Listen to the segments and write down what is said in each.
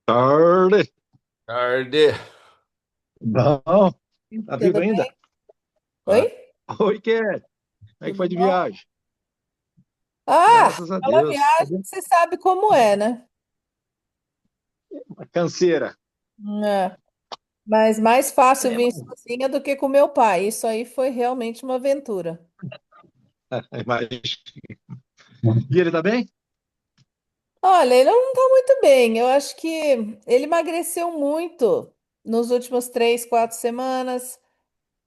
Tarde. Tarde. Bom, tá vivo Tudo ainda? bem? Ah, Oi? Oi, Ké. Como é que foi Tudo de bom? viagem? Ah, Graças a aquela Deus. viagem, você sabe como é, né? Uma canseira. É. Mas mais fácil É, vir sozinha do que com meu pai. Isso aí foi realmente uma aventura. mas... E ele tá bem? Olha, ele não está muito bem. Eu acho que ele emagreceu muito nos últimos 3, 4 semanas.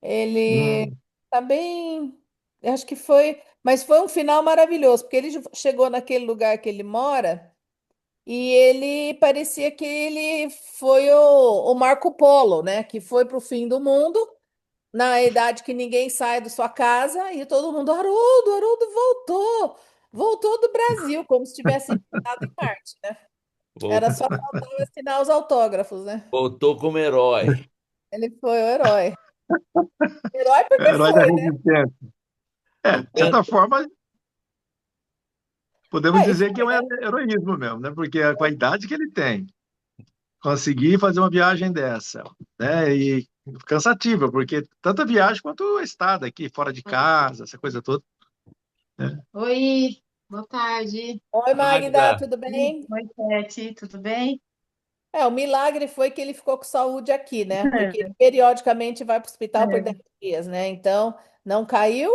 Ele Hum. está bem. Eu acho que foi. Mas foi um final maravilhoso, porque ele chegou naquele lugar que ele mora. E ele parecia que ele foi o Marco Polo, né? Que foi para o fim do mundo, na idade que ninguém sai da sua casa, e todo mundo, Haroldo, Haroldo voltou, voltou do Brasil, como se tivesse estado em Marte, né? Era vol- só faltava assinar os autógrafos, né? Voltou como herói. Ele foi o herói. Herói porque Herói da foi, né? resistência. É, de certa forma, podemos É, e dizer que é foi, um né? heroísmo mesmo, né? Porque com a idade que ele tem, conseguir fazer uma viagem dessa, né? E cansativa, porque tanto a viagem quanto a estada aqui, fora de casa, essa coisa toda, né? Oi, boa tarde. Oi, Magda, Magda, tudo bem? Oi, Peti, tudo bem? É, o milagre foi que ele ficou com saúde aqui, né? Porque ele periodicamente vai para o hospital por 10 É, dias, né? Então, não caiu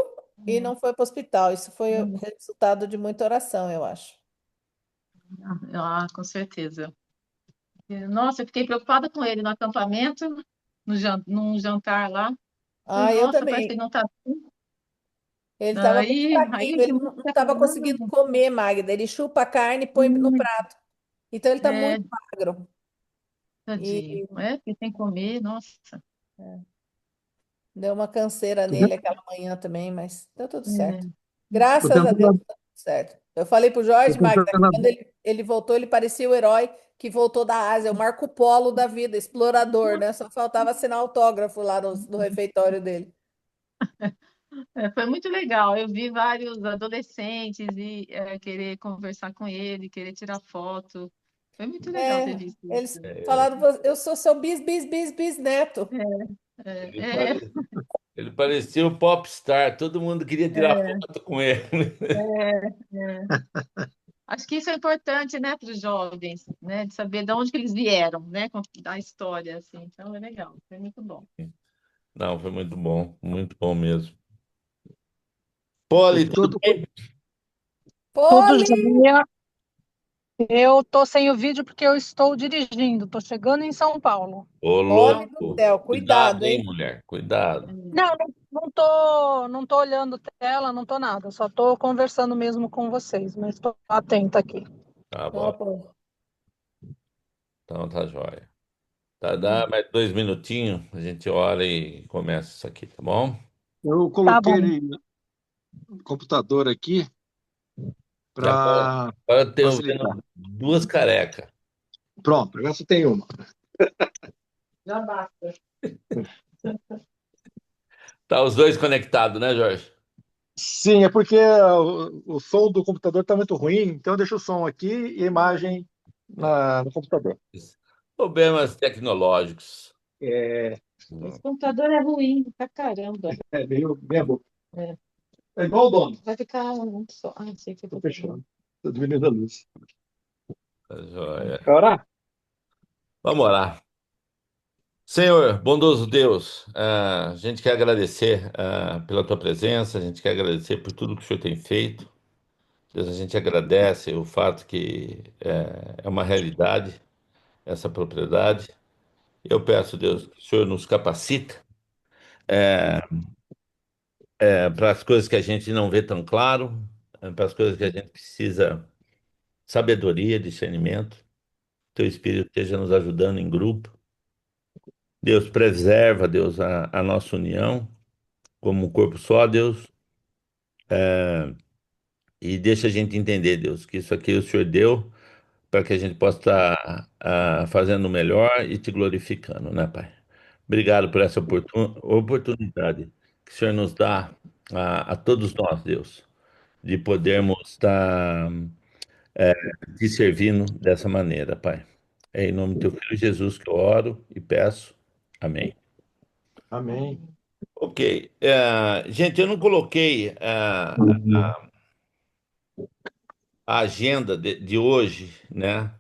e não foi para o hospital. Isso foi o resultado de muita oração, eu acho. com certeza. Nossa, eu fiquei preocupada com ele no acampamento, num jantar lá. Falei, Ah, eu nossa, parece que também. ele não tá. Ele estava muito Aí fraquinho, ele não estava conseguindo comer, Magda. Ele chupa a carne e põe no prato. Então, ele está é, muito magro. tadinho. E É, fiquei sem comer, nossa. é, deu uma canseira nele aquela manhã também, mas deu tudo certo. É, Tô Graças a Deus, tentando, deu tudo certo. Eu falei pro tô Jorge, Magda, que quando tentando ele voltou, ele parecia o herói que voltou da Ásia, o Marco Polo da vida, explorador, né? Só faltava assinar autógrafo lá no refeitório dele. foi muito legal. Eu vi vários adolescentes e querer conversar com ele, querer tirar foto. Foi muito legal ter É, visto eles isso. falaram, eu sou seu bisneto. É, ele, é, pare... ele parecia o popstar. Todo mundo queria tirar é, foto com ele. é. Acho que isso é importante, né, para os jovens, né, de saber de onde que eles vieram, né, da história, assim. Então é legal, foi muito bom. Não, foi muito bom mesmo. Poli, tudo todo, bem? Tudo Poli! jóia. Eu tô sem o vídeo porque eu estou dirigindo. Tô chegando em São Paulo. Ô, Poli louco. do céu, Cuidado, cuidado, hein, hein? mulher? Cuidado. Não tô olhando tela, não tô nada. Só tô conversando mesmo com vocês, mas tô atenta aqui. Tá Ó, bom. pô. Então tá jóia. Tá, dá mais 2 minutinhos, a gente ora e começa isso aqui, tá bom? eu Tá coloquei bom. ele no computador aqui Agora, para agora eu tenho facilitar. vendo duas carecas. Pronto, agora só tem uma. Já basta. Tá os dois conectados, né, Jorge? Sim, é porque o som do computador está muito ruim, então eu deixo o som aqui e a imagem no computador. Problemas tecnológicos. É, Esse computador é ruim pra caramba. meia boca. É, É igual o dono. vai ficar muito só. Ah, sei que eu Estou tô fazendo. fechando. Estou diminuindo a luz. Tá joia. Quer orar? Vamos orar. Senhor, bondoso Deus, a gente quer agradecer pela tua presença, a gente quer agradecer por tudo que o Senhor tem feito. Deus, a gente agradece o fato que é uma realidade essa propriedade. Eu peço, Deus, que o Senhor nos capacita para as coisas que a gente não vê tão claro, para as coisas que a gente precisa sabedoria, discernimento. Teu Espírito esteja nos ajudando em grupo. Deus preserva, Deus, a nossa união como um corpo só, Deus, e deixa a gente entender, Deus, que isso aqui o Senhor deu para que a gente possa estar fazendo o melhor e te glorificando, né, Pai? Obrigado por essa oportunidade que o Senhor nos dá a todos nós, Deus, de podermos estar te servindo dessa maneira, Pai. É em nome do teu filho Jesus que eu oro e peço. Amém. Amém. Ok. Gente, eu não coloquei a agenda de hoje, né?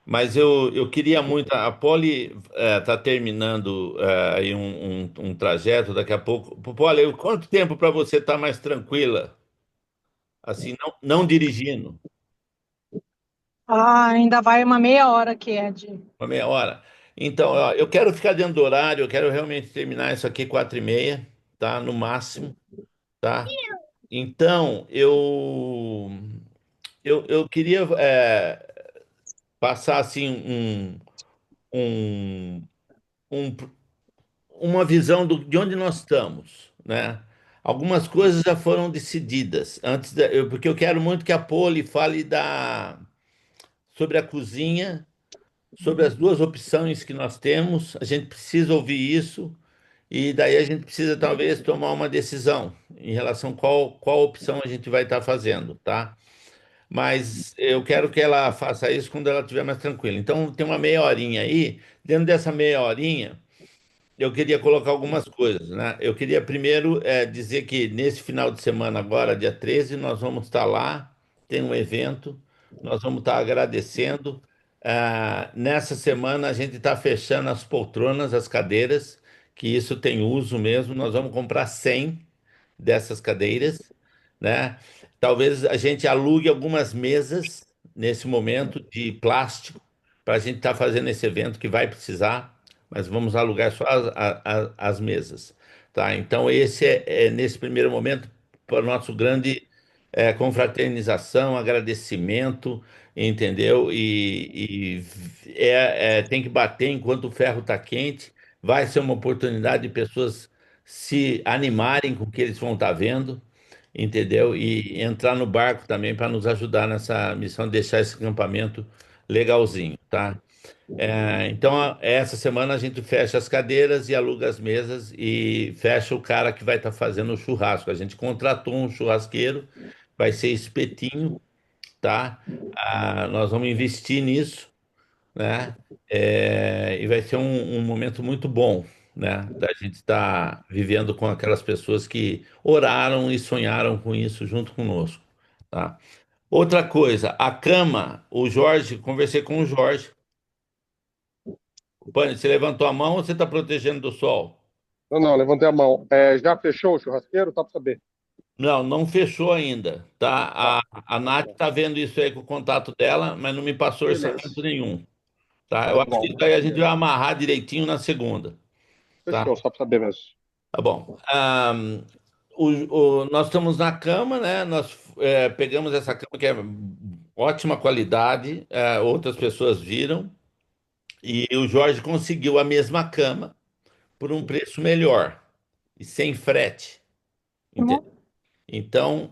Mas eu queria muito. A Poli está terminando aí um trajeto daqui a pouco. Poli, quanto tempo para você estar mais tranquila? Assim, não dirigindo? Ah, ainda vai uma meia hora aqui, Ed. Uma meia hora. Então, ó, eu quero ficar dentro do horário, eu quero realmente terminar isso aqui 4h30, tá? No máximo, tá? Então, eu queria passar assim um, um- uma visão de onde nós estamos, né? Algumas coisas já foram decididas porque eu quero muito que a Poli fale sobre a cozinha, sobre as duas opções que nós temos. A gente precisa ouvir isso e daí a gente precisa talvez tomar uma decisão em relação a qual opção a gente vai estar fazendo, tá? Mas eu quero que ela faça isso quando ela estiver mais tranquila. Então, tem uma meia horinha aí. Dentro dessa meia horinha, eu queria colocar algumas coisas, né? Eu queria primeiro dizer que nesse final de semana, agora, dia 13, nós vamos estar lá, tem um evento, nós vamos estar agradecendo. Nessa semana, a gente está fechando as poltronas, as cadeiras, que isso tem uso mesmo. Nós vamos comprar 100 dessas cadeiras, né? Talvez a gente alugue algumas mesas nesse momento de plástico para a gente estar fazendo esse evento que vai precisar, mas vamos alugar só as mesas, tá? Então esse é nesse primeiro momento para o nosso grande confraternização, agradecimento, entendeu? Tem que bater enquanto o ferro está quente. Vai ser uma oportunidade de pessoas se animarem com o que eles vão estar vendo, entendeu? E entrar no barco também para nos ajudar nessa missão de deixar esse acampamento legalzinho, tá? Então, essa semana a gente fecha as cadeiras e aluga as mesas e fecha o cara que vai estar fazendo o churrasco. A gente contratou um churrasqueiro, vai ser Espetinho, tá? Nós vamos investir nisso, né? E vai ser um momento muito bom, né? Da gente estar vivendo com aquelas pessoas que oraram e sonharam com isso junto conosco, tá? Outra coisa, a cama, o Jorge, conversei com o Jorge. Pane, você levantou a mão ou você está protegendo do sol? Não, não, levantei a mão. Já fechou o churrasqueiro? Tá para saber. Não, não fechou ainda, Tá, tá? A Nath está vendo isso aí com o contato dela, mas não me passou beleza. orçamento nenhum, tá? Tá Eu acho que bom. isso aí a gente vai amarrar direitinho na segunda, tá? Fechou, só para saber mesmo. Tá bom. Nós estamos na cama, né? Nós pegamos essa cama que é ótima qualidade, outras pessoas viram, e o Jorge conseguiu a mesma cama por um preço melhor e sem frete. Então, Então,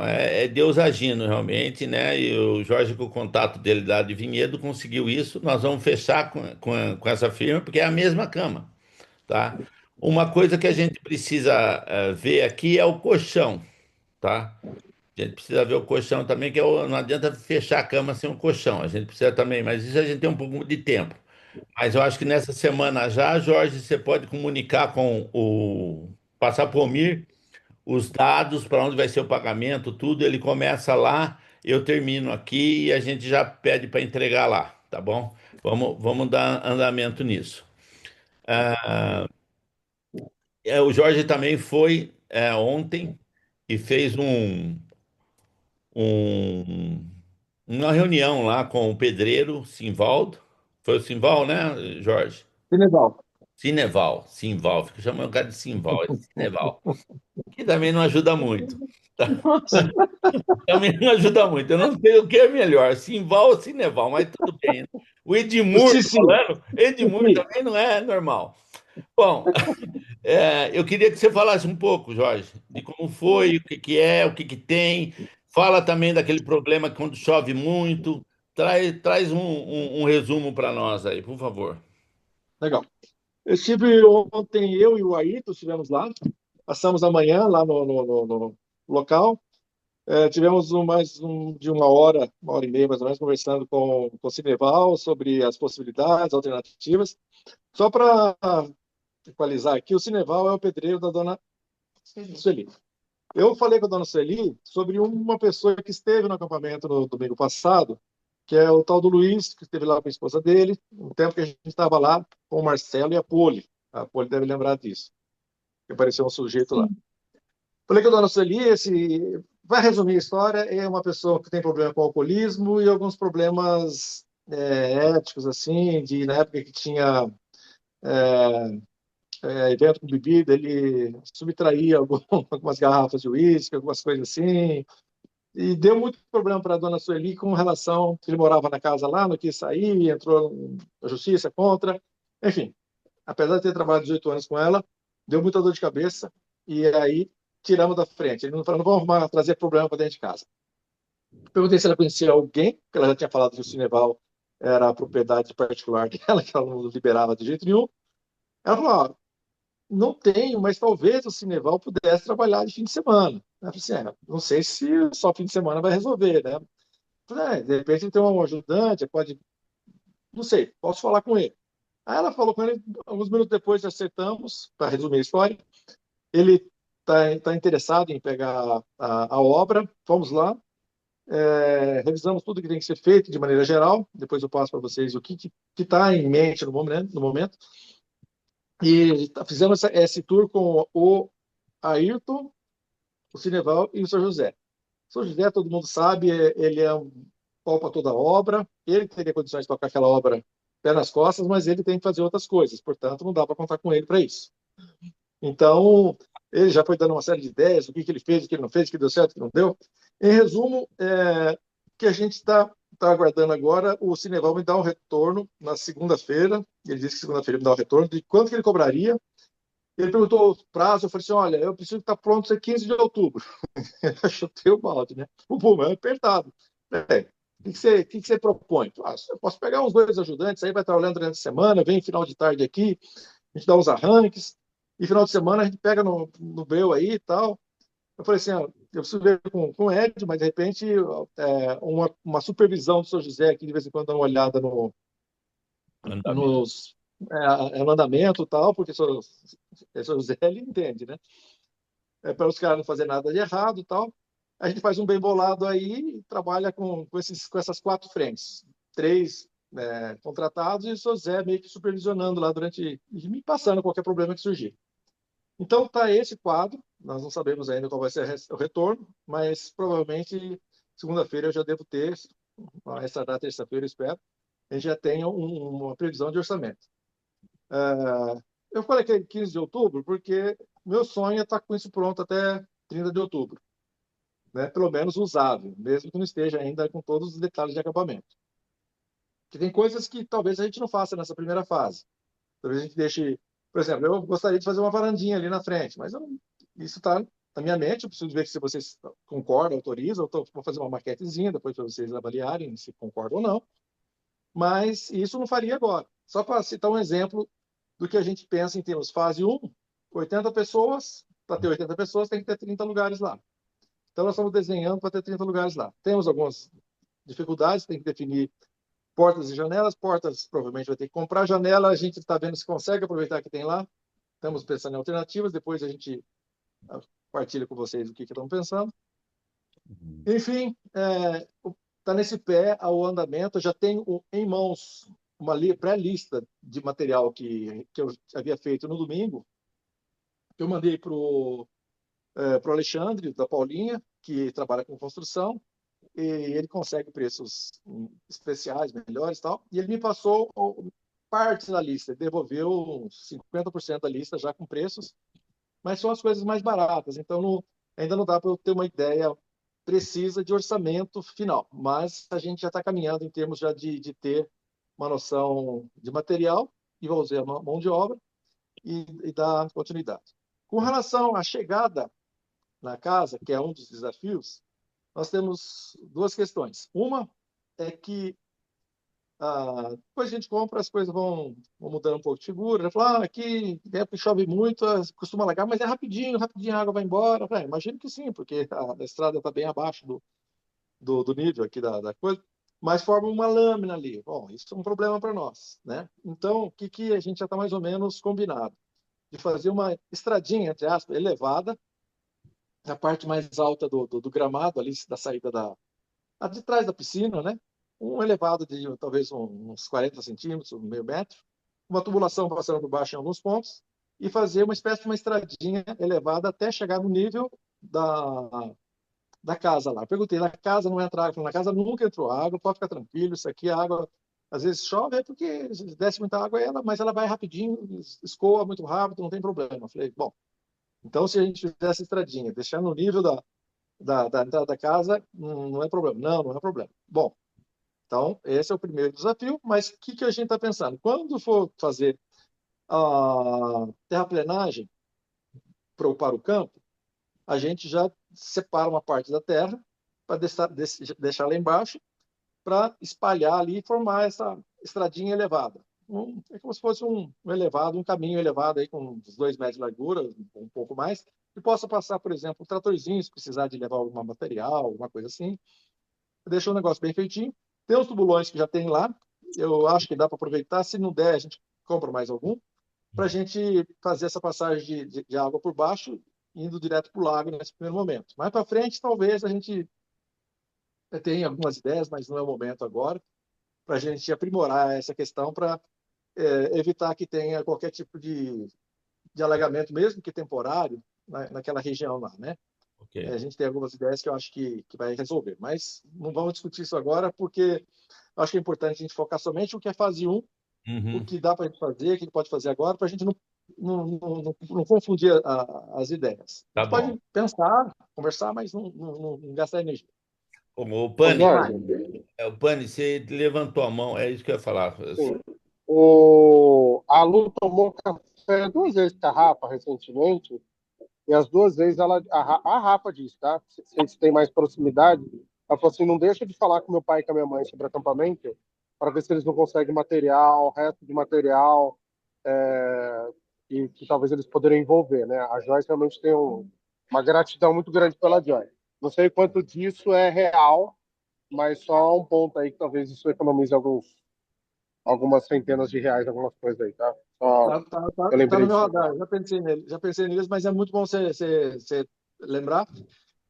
é Deus agindo realmente, né? E o Jorge, com o contato dele lá de Vinhedo, conseguiu isso. Nós vamos fechar com essa firma, porque é a mesma cama, tá? Uma coisa que a gente precisa ver aqui é o colchão, tá? A gente precisa ver o colchão também, não adianta fechar a cama sem o colchão. A gente precisa também, mas isso a gente tem um pouco de tempo. Mas eu acho que nessa semana já, Jorge, você pode comunicar com passar por Mir os dados para onde vai ser o pagamento, tudo, ele começa lá, eu termino aqui e a gente já pede para entregar lá, tá bom? Vamos dar andamento nisso. O Jorge também foi ontem e fez um- uma reunião lá com o pedreiro Simvaldo. Foi o Simval, né, Jorge? Senegal. Simval, fica chamando o cara de Simval, é Sineval, que também não ajuda muito. Tá? Nossa, Também não ajuda muito. Eu não sei o que é melhor, Simval ou Cineval, mas tudo bem. O O Edmur, tô Cici. falando, Edmur Cici. também não é normal. Bom, eu queria que você falasse um pouco, Jorge, de como foi, o que que é, o que que tem. Fala também daquele problema quando chove muito. Traz um resumo para nós aí, por favor. Legal. Eu estive ontem, eu e o Ayrton estivemos lá. Passamos a manhã lá no local. Tivemos de uma hora e meia mais ou menos, conversando com o Cineval sobre as possibilidades, alternativas. Só para equalizar aqui, o Cineval é o pedreiro da dona Sueli. Eu falei com a dona Sueli sobre uma pessoa que esteve no acampamento no domingo passado, que é o tal do Luiz, que esteve lá com a esposa dele, no tempo que a gente estava lá com o Marcelo e a Poli. A Poli deve lembrar disso, que apareceu um sujeito lá. Sim. Falei com a dona Sueli, vai resumir a história, é uma pessoa que tem problema com alcoolismo e alguns problemas éticos, assim, na época que tinha evento com bebida, ele subtraía algumas garrafas de uísque, algumas coisas assim, e deu muito problema para a dona Sueli com relação que ele morava na casa lá, não quis sair, entrou na justiça contra, enfim, apesar de ter trabalhado 18 anos com ela, deu muita dor de cabeça, e aí tiramos da frente. Ele não falou, não vamos arrumar, trazer problema para dentro de casa. Perguntei se ela conhecia alguém, porque ela já tinha falado que o Cineval era a propriedade particular dela, que ela não liberava de jeito nenhum. Ela falou, não tenho, mas talvez o Cineval pudesse trabalhar de fim de semana. Eu falei assim, não sei se só fim de semana vai resolver, né? Eu falei, de repente ele tem um ajudante, pode, não sei, posso falar com ele. Aí ela falou com ele, alguns minutos depois acertamos, para resumir a história, ele tá interessado em pegar a obra, fomos lá, revisamos tudo que tem que ser feito de maneira geral, depois eu passo para vocês o que está em mente no momento. E fizemos esse tour com o Ayrton, o Cineval e o São José. O São José, todo mundo sabe, ele é um pau para toda obra, ele teria condições de tocar aquela obra pé nas costas, mas ele tem que fazer outras coisas, portanto, não dá para contar com ele para isso. Então, ele já foi dando uma série de ideias, o que ele fez, o que ele não fez, o que deu certo, o que não deu. Em resumo, que a gente está aguardando agora, o Cineval me dá um retorno na segunda-feira, ele disse que segunda-feira me dá um retorno, de quanto que ele cobraria. Ele perguntou o prazo, eu falei assim, olha, eu preciso estar pronto até 15 de outubro. Eu chutei o balde, né? O pulmão é apertado. O que você propõe? Eu posso pegar uns 2 ajudantes, aí vai trabalhando durante a semana, vem final de tarde aqui, a gente dá uns arranques, e final de semana a gente pega no breu aí e tal. Eu falei assim, eu preciso ver com o Ed, mas de repente uma supervisão do São José aqui, de vez em quando dá uma olhada Andamento. nos, no andamento e tal, porque o São José ele entende, né? Para os caras não fazerem nada de errado e tal. A gente faz um bem bolado aí e trabalha com essas 4 frentes. 3 contratados e o São José meio que supervisionando lá durante, e me passando qualquer problema que surgir. Então está esse quadro, nós não sabemos ainda qual vai ser o retorno, mas provavelmente segunda-feira eu já devo ter, essa data terça-feira, espero, a gente já tenha uma previsão de orçamento. Eu falei que é 15 de outubro porque meu sonho é estar com isso pronto até 30 de outubro, né? Pelo menos usável, mesmo que não esteja ainda com todos os detalhes de acabamento. Que tem coisas que talvez a gente não faça nessa primeira fase. Talvez a gente deixe, por exemplo, eu gostaria de fazer uma varandinha ali na frente, mas isso está na minha mente, eu preciso ver se vocês concordam, autorizam, vou fazer uma maquetezinha depois para vocês avaliarem se concordam ou não, mas isso não faria agora. Só para citar um exemplo do que a gente pensa em termos fase 1, 80 pessoas, para ter 80 pessoas tem que ter 30 lugares lá. Então nós estamos desenhando para ter 30 lugares lá. Temos algumas dificuldades, tem que definir portas e janelas, portas provavelmente vai ter que comprar janela, a gente está vendo se consegue aproveitar que tem lá, estamos pensando em alternativas, depois a gente partilha com vocês o que estamos pensando. Enfim, está nesse pé ao andamento, já tenho em mãos uma pré-lista de material que eu havia feito no domingo, que eu mandei para o Alexandre, da Paulinha, que trabalha com construção, e ele consegue preços especiais, melhores e tal, e ele me passou partes da lista, devolveu 50% da lista já com preços, mas são as coisas mais baratas, então ainda não dá para eu ter uma ideia precisa de orçamento final, mas a gente já está caminhando em termos já de ter uma noção de material, e vou usar a mão de obra, e dar continuidade. Com relação à chegada na casa, que é um dos desafios, nós temos 2 questões. Uma é que depois a gente compra, as coisas vão mudando um pouco de figura. Ele falou, aqui época que chove muito, costuma alagar, mas é rapidinho, rapidinho a água vai embora. Eu falei, imagino que sim, porque a estrada está bem abaixo do nível aqui da coisa, mas forma uma lâmina ali. Bom, isso é um problema para nós, né? Então, o que a gente já está mais ou menos combinado? De fazer uma estradinha, entre aspas, elevada, na parte mais alta do gramado, ali da saída de trás da piscina, né? Um elevado de talvez uns 40 centímetros, meio metro, uma tubulação passando por baixo em alguns pontos, e fazer uma espécie de uma estradinha elevada até chegar no nível da casa lá. Eu perguntei, na casa não entra água? Na casa nunca entrou água, pode ficar tranquilo, isso aqui a água, às vezes chove, é porque desce muita água, mas ela vai rapidinho, escoa muito rápido, não tem problema. Eu falei, bom, então se a gente fizer essa estradinha, deixar no nível da entrada da casa, não é problema. Não é problema. Bom, então esse é o primeiro desafio, mas o que a gente está pensando? Quando for fazer a terraplenagem para o campo, a gente já separa uma parte da terra para deixar lá embaixo, para espalhar ali e formar essa estradinha elevada. É como se fosse um elevado, um caminho elevado aí com uns 2 metros de largura, um pouco mais, e possa passar, por exemplo, um tratorzinho, se precisar de levar algum material, alguma coisa assim. Deixa o negócio bem feitinho. Tem os tubulões que já tem lá, eu acho que dá para aproveitar. Se não der, a gente compra mais algum, para a gente fazer essa passagem de água por baixo, indo direto para o lago nesse primeiro momento. Mais para frente, talvez a gente tenha algumas ideias, mas não é o momento agora, para a gente aprimorar essa questão para evitar que tenha qualquer tipo de alagamento, mesmo que temporário, naquela região lá, né? Ok. A gente tem algumas ideias que eu acho que vai resolver, mas não vamos discutir isso agora, porque eu acho que é importante a gente focar somente no que é fase 1, o que dá para a gente fazer, o que pode fazer agora, para a gente não confundir as ideias. A Tá gente bom. pode pensar, conversar, mas não gastar energia. O Ô, Pani, Jorge, Você levantou a mão, é isso que eu ia falar. sim. A Lu tomou café 2 vezes com a Rafa recentemente, e as 2 vezes a Rafa disse, tá? Vocês têm mais proximidade. Ela falou assim: não deixa de falar com meu pai e com a minha mãe sobre acampamento, para ver se eles não conseguem material, resto de material, e que talvez eles poderiam envolver, né? A Joyce realmente tem uma gratidão muito grande pela Joy. Não sei quanto disso é real, mas só um ponto aí que talvez isso economize algumas centenas de reais, algumas coisas aí, tá? Só Tá, tá, eu tá lembrei no meu disso radar, agora. já pensei neles, mas é muito bom você lembrar.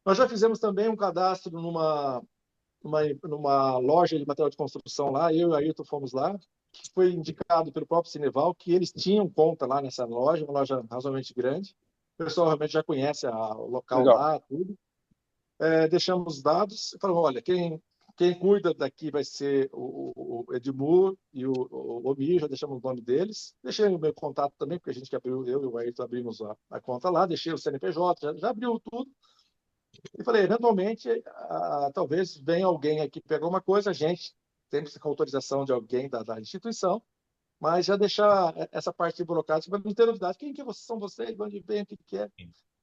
Nós já fizemos também um cadastro numa loja de material de construção lá, eu e o Ayrton fomos lá, que foi indicado pelo próprio Cineval, que eles tinham conta lá nessa loja, uma loja razoavelmente grande. O pessoal realmente já conhece o local Legal. lá, tudo. Deixamos os dados e falamos, olha, quem cuida daqui vai ser o Edmur e o Omi, já deixamos o nome deles. Deixei o meu contato também, porque a gente que abriu, eu e o Ayrton abrimos a conta lá, deixei o CNPJ, já abriu tudo. E falei, eventualmente, talvez venha alguém aqui pegar uma coisa, a gente tem com autorização de alguém da instituição, mas já deixar essa parte burocrática para não ter novidade. Quem que são vocês? De onde vem? O que é?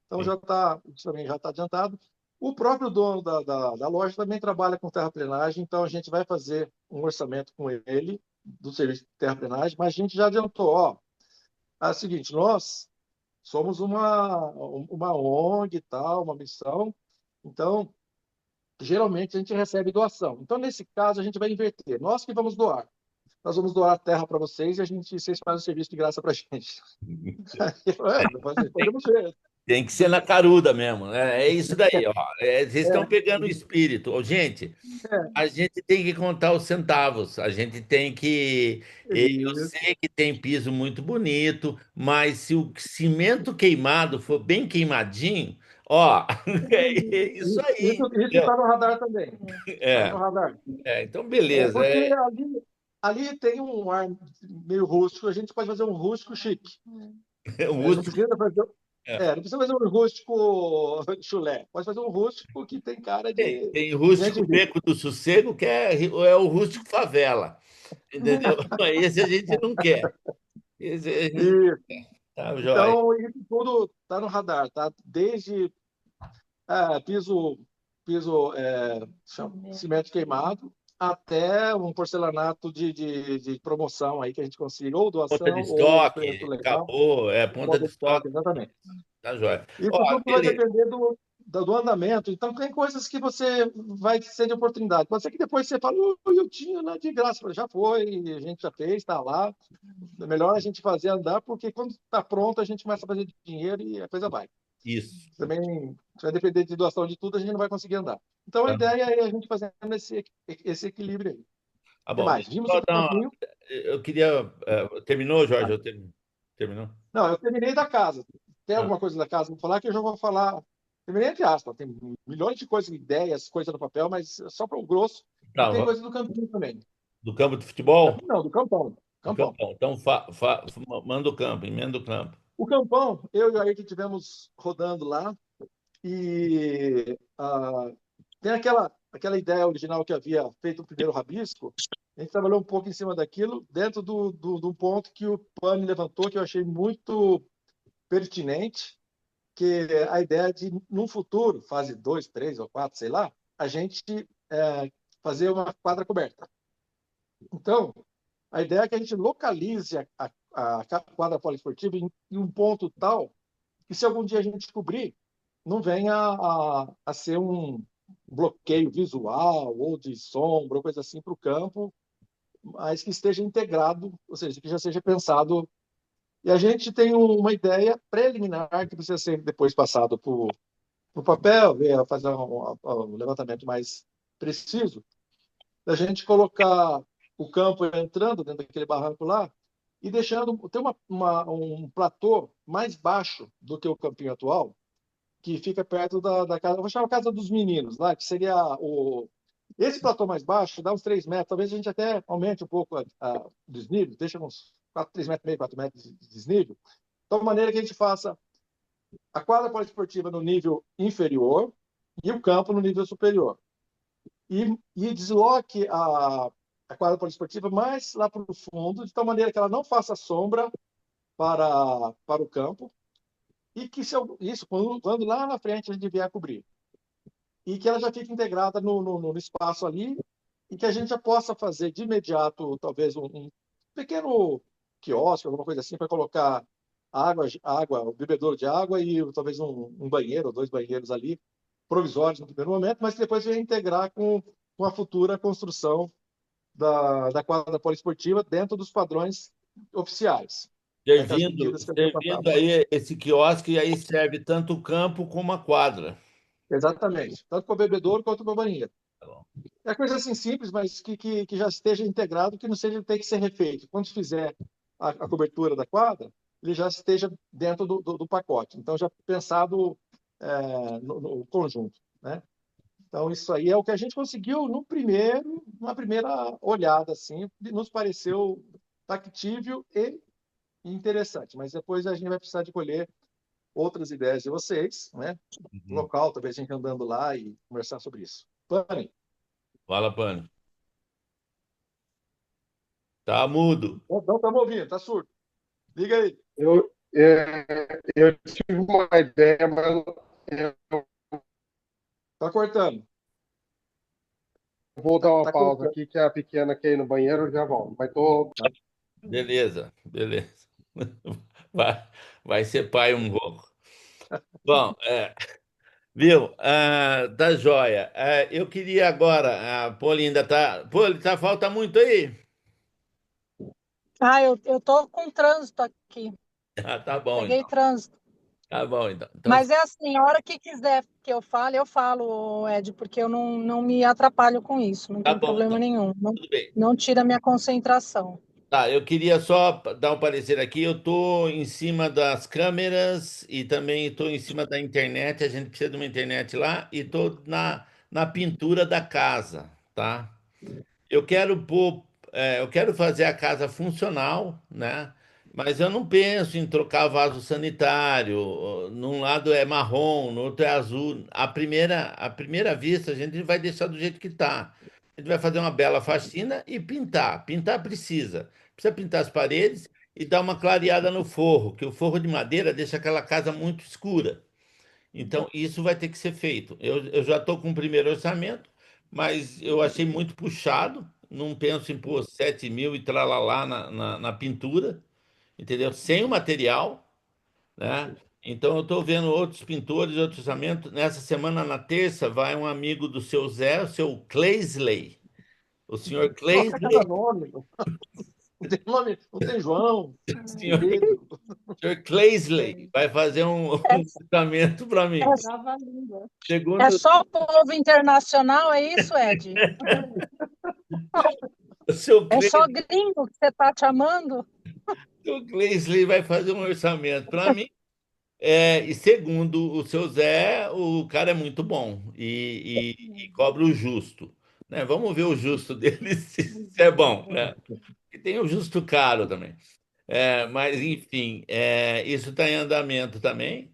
Então isso também já está adiantado. O próprio dono da loja também trabalha com terraplenagem, então a gente vai fazer um orçamento com ele do serviço de terraplenagem, mas a gente já adiantou, é o seguinte, nós somos uma ONG e tal, uma missão, então geralmente a gente recebe doação. Então, nesse caso, a gente vai inverter. Nós que vamos doar. Nós vamos doar a terra para vocês e vocês fazem o serviço de graça para a gente. Podemos ver. Tem que ser na caruda mesmo, né? É isso daí, ó. Vocês estão pegando o espírito. Ô, gente, a gente tem que contar os centavos. A gente tem que. Eu sei que tem piso muito bonito, mas se o cimento queimado for bem queimadinho, ó, é isso aí. Isso está no radar também. Está É, no radar. então, beleza. Porque ali tem um ar meio rústico, a gente pode fazer um rústico chique. O Não rústico. precisa fazer, É. não precisa fazer um rústico chulé. Pode fazer um rústico que tem cara de Tem rústico gente rica. beco do sossego, que é o rústico favela. Entendeu? Esse a gente não quer. Esse a gente Isso. tá, jóia. Então, isso tudo está no radar, tá? Desde piso cimento queimado, até um porcelanato de promoção aí que a gente consiga, ou Ponta de doação, ou um preço estoque, legal, acabou, ponta pode de estoque, estoque, exatamente. tá joia. Isso Ó, tudo vai depender do andamento. Então, tem coisas que você vai ser de oportunidade. Pode ser que depois você fale, eu tinha lá de graça. Já foi, a gente já fez, está lá. É melhor a gente fazer andar, porque quando está pronto, a gente começa a fazer dinheiro e a coisa vai. isso. Também, se vai depender de doação de tudo, a gente não vai conseguir andar. Então, a Tá, ideia é a gente fazer esse equilíbrio aí. tá O que bom. mais? Deixa eu Vimos só o dar campinho. eu queria. Terminou, Jorge? Terminou? Não, eu terminei da casa. Tem Ah, alguma coisa da casa para falar que eu já vou falar. Terminei entre aspas. Tem milhões de coisas, ideias, coisas no papel, mas só para o grosso. E tá, tem coisa do campinho também. do campo de futebol? Campinho não, do campão. Do Campão. campão. Então, manda o campo, emenda o campo. O campão, eu e o Ayrton tivemos rodando lá e tem aquela ideia original que havia feito o primeiro rabisco. A gente trabalhou um pouco em cima daquilo, dentro do ponto que o Pani levantou, que eu achei muito pertinente, que a ideia de, num futuro, fase 2, 3 ou 4, sei lá, a gente fazer uma quadra coberta. Então, a ideia é que a gente localize a quadra poliesportiva em um ponto tal que, se algum dia a gente descobrir, não venha a ser um bloqueio visual ou de sombra ou coisa assim para o campo, mas que esteja integrado, ou seja, que já seja pensado. E a gente tem uma ideia preliminar que precisa ser depois passado por no papel, fazer um levantamento mais preciso, da gente colocar o campo entrando dentro daquele barranco lá e deixando ter um platô mais baixo do que o campinho atual, que fica perto da casa, eu vou chamar a casa dos meninos lá, que seria esse platô mais baixo, dá uns 3 metros, talvez a gente até aumente um pouco o desnível, deixa uns 3 metros e meio, 4 metros de desnível, de tal maneira que a gente faça a quadra poliesportiva no nível inferior e o campo no nível superior. E desloque a quadra poliesportiva mais lá para o fundo, de tal maneira que ela não faça sombra para o campo, e que isso, quando lá na frente a gente vier a cobrir, e que ela já fique integrada no espaço ali, e que a gente já possa fazer de imediato, talvez, um pequeno quiosque, alguma coisa assim, para colocar água, o bebedouro de água e talvez um banheiro ou 2 banheiros ali, provisórios no primeiro momento, mas que depois vai integrar com a futura construção da quadra poliesportiva dentro dos padrões oficiais, né, com as medidas que eu tinha Servindo passado. aí esse quiosque, e aí serve tanto o campo como a quadra. Exatamente, tanto para o bebedouro quanto para o banheiro. Tá bom. É coisa assim simples, mas que já esteja integrado, que não seja ter que ser refeito. Quando fizer a cobertura da quadra, ele já esteja dentro do pacote. Então, já pensado no conjunto, né? Então, isso aí é o que a gente conseguiu numa primeira olhada, assim, nos pareceu factível e interessante. Mas depois a gente vai precisar de colher outras ideias de vocês, né? Uhum. Local, talvez a gente andando lá e conversar sobre isso. Pani, Fala, Pani. Tá mudo. não estamos ouvindo, tá surdo. Liga aí. Eu tive uma ideia, mas eu Tá cortando. vou dar uma Tá pausa cortando. aqui, que a pequena quer ir no banheiro, eu já volto. Mas tô. Beleza, beleza. Vai ser pai um pouco. Bom, viu? Tá joia. Eu queria agora. A Poli ainda tá. Poli, falta muito aí? Ah, eu tô com trânsito aqui. Ah, tá bom, Peguei então. trânsito. Tá bom, então. Mas é assim, a hora que quiser que eu falo, Ed, porque eu não me atrapalho com isso, não Tá tem bom, problema então. nenhum. Não, Tudo bem. não tira a minha concentração. Tá, eu queria só dar um parecer aqui. Eu estou em cima das câmeras e também estou em cima da internet. A gente precisa de uma internet lá e estou na pintura da casa, tá? Eu quero eu quero fazer a casa funcional, né? Mas eu não penso em trocar vaso sanitário. Num lado é marrom, no outro é azul. À primeira vista, a gente vai deixar do jeito que está. A gente vai fazer uma bela faxina e pintar. Pintar precisa. Precisa pintar as paredes e dar uma clareada no forro, que o forro de madeira deixa aquela casa muito escura. Então, isso vai ter que ser feito. Eu já estou com o primeiro orçamento, mas eu achei muito puxado. Não penso em pôr 7 mil e tralalá na pintura, entendeu? Sem o material, né? Então eu estou vendo outros pintores, outros orçamentos. Nessa semana, na terça, vai um amigo do seu Zé, o seu Claysley. O senhor Nossa, cada Claysley, nome. Não tem nome, não tem João, senhor, Pedro. senhor Claysley vai fazer um, É, um orçamento para é, mim. Trava-língua. é Segundo só povo internacional, é isso, Ed? o seu É só Claysley, gringo que você está chamando? o Claysley vai fazer um orçamento para mim. E segundo o seu Zé, o cara é muito bom e cobra o justo, né? Vamos ver o justo dele se é bom, né? E tem o justo caro também. Mas, enfim, isso está em andamento também.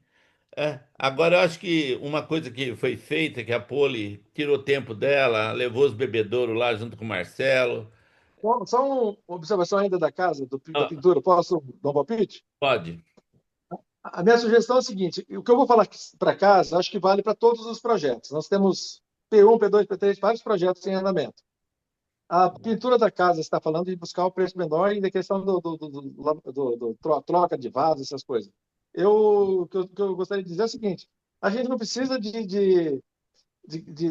Agora, eu acho que uma coisa que foi feita, que a Poli tirou tempo dela, levou os bebedouros lá junto com o Marcelo. Só uma observação ainda da casa, da Ah, pintura. Posso dar um palpite? pode, A minha sugestão é a seguinte: o que eu vou falar para casa, acho que vale para todos os projetos. Nós temos P1, P2, P3, vários projetos em andamento. A pintura da casa está falando de buscar o preço menor e da questão do troca de vasos, essas coisas. O que eu gostaria de dizer é o seguinte: a gente não precisa de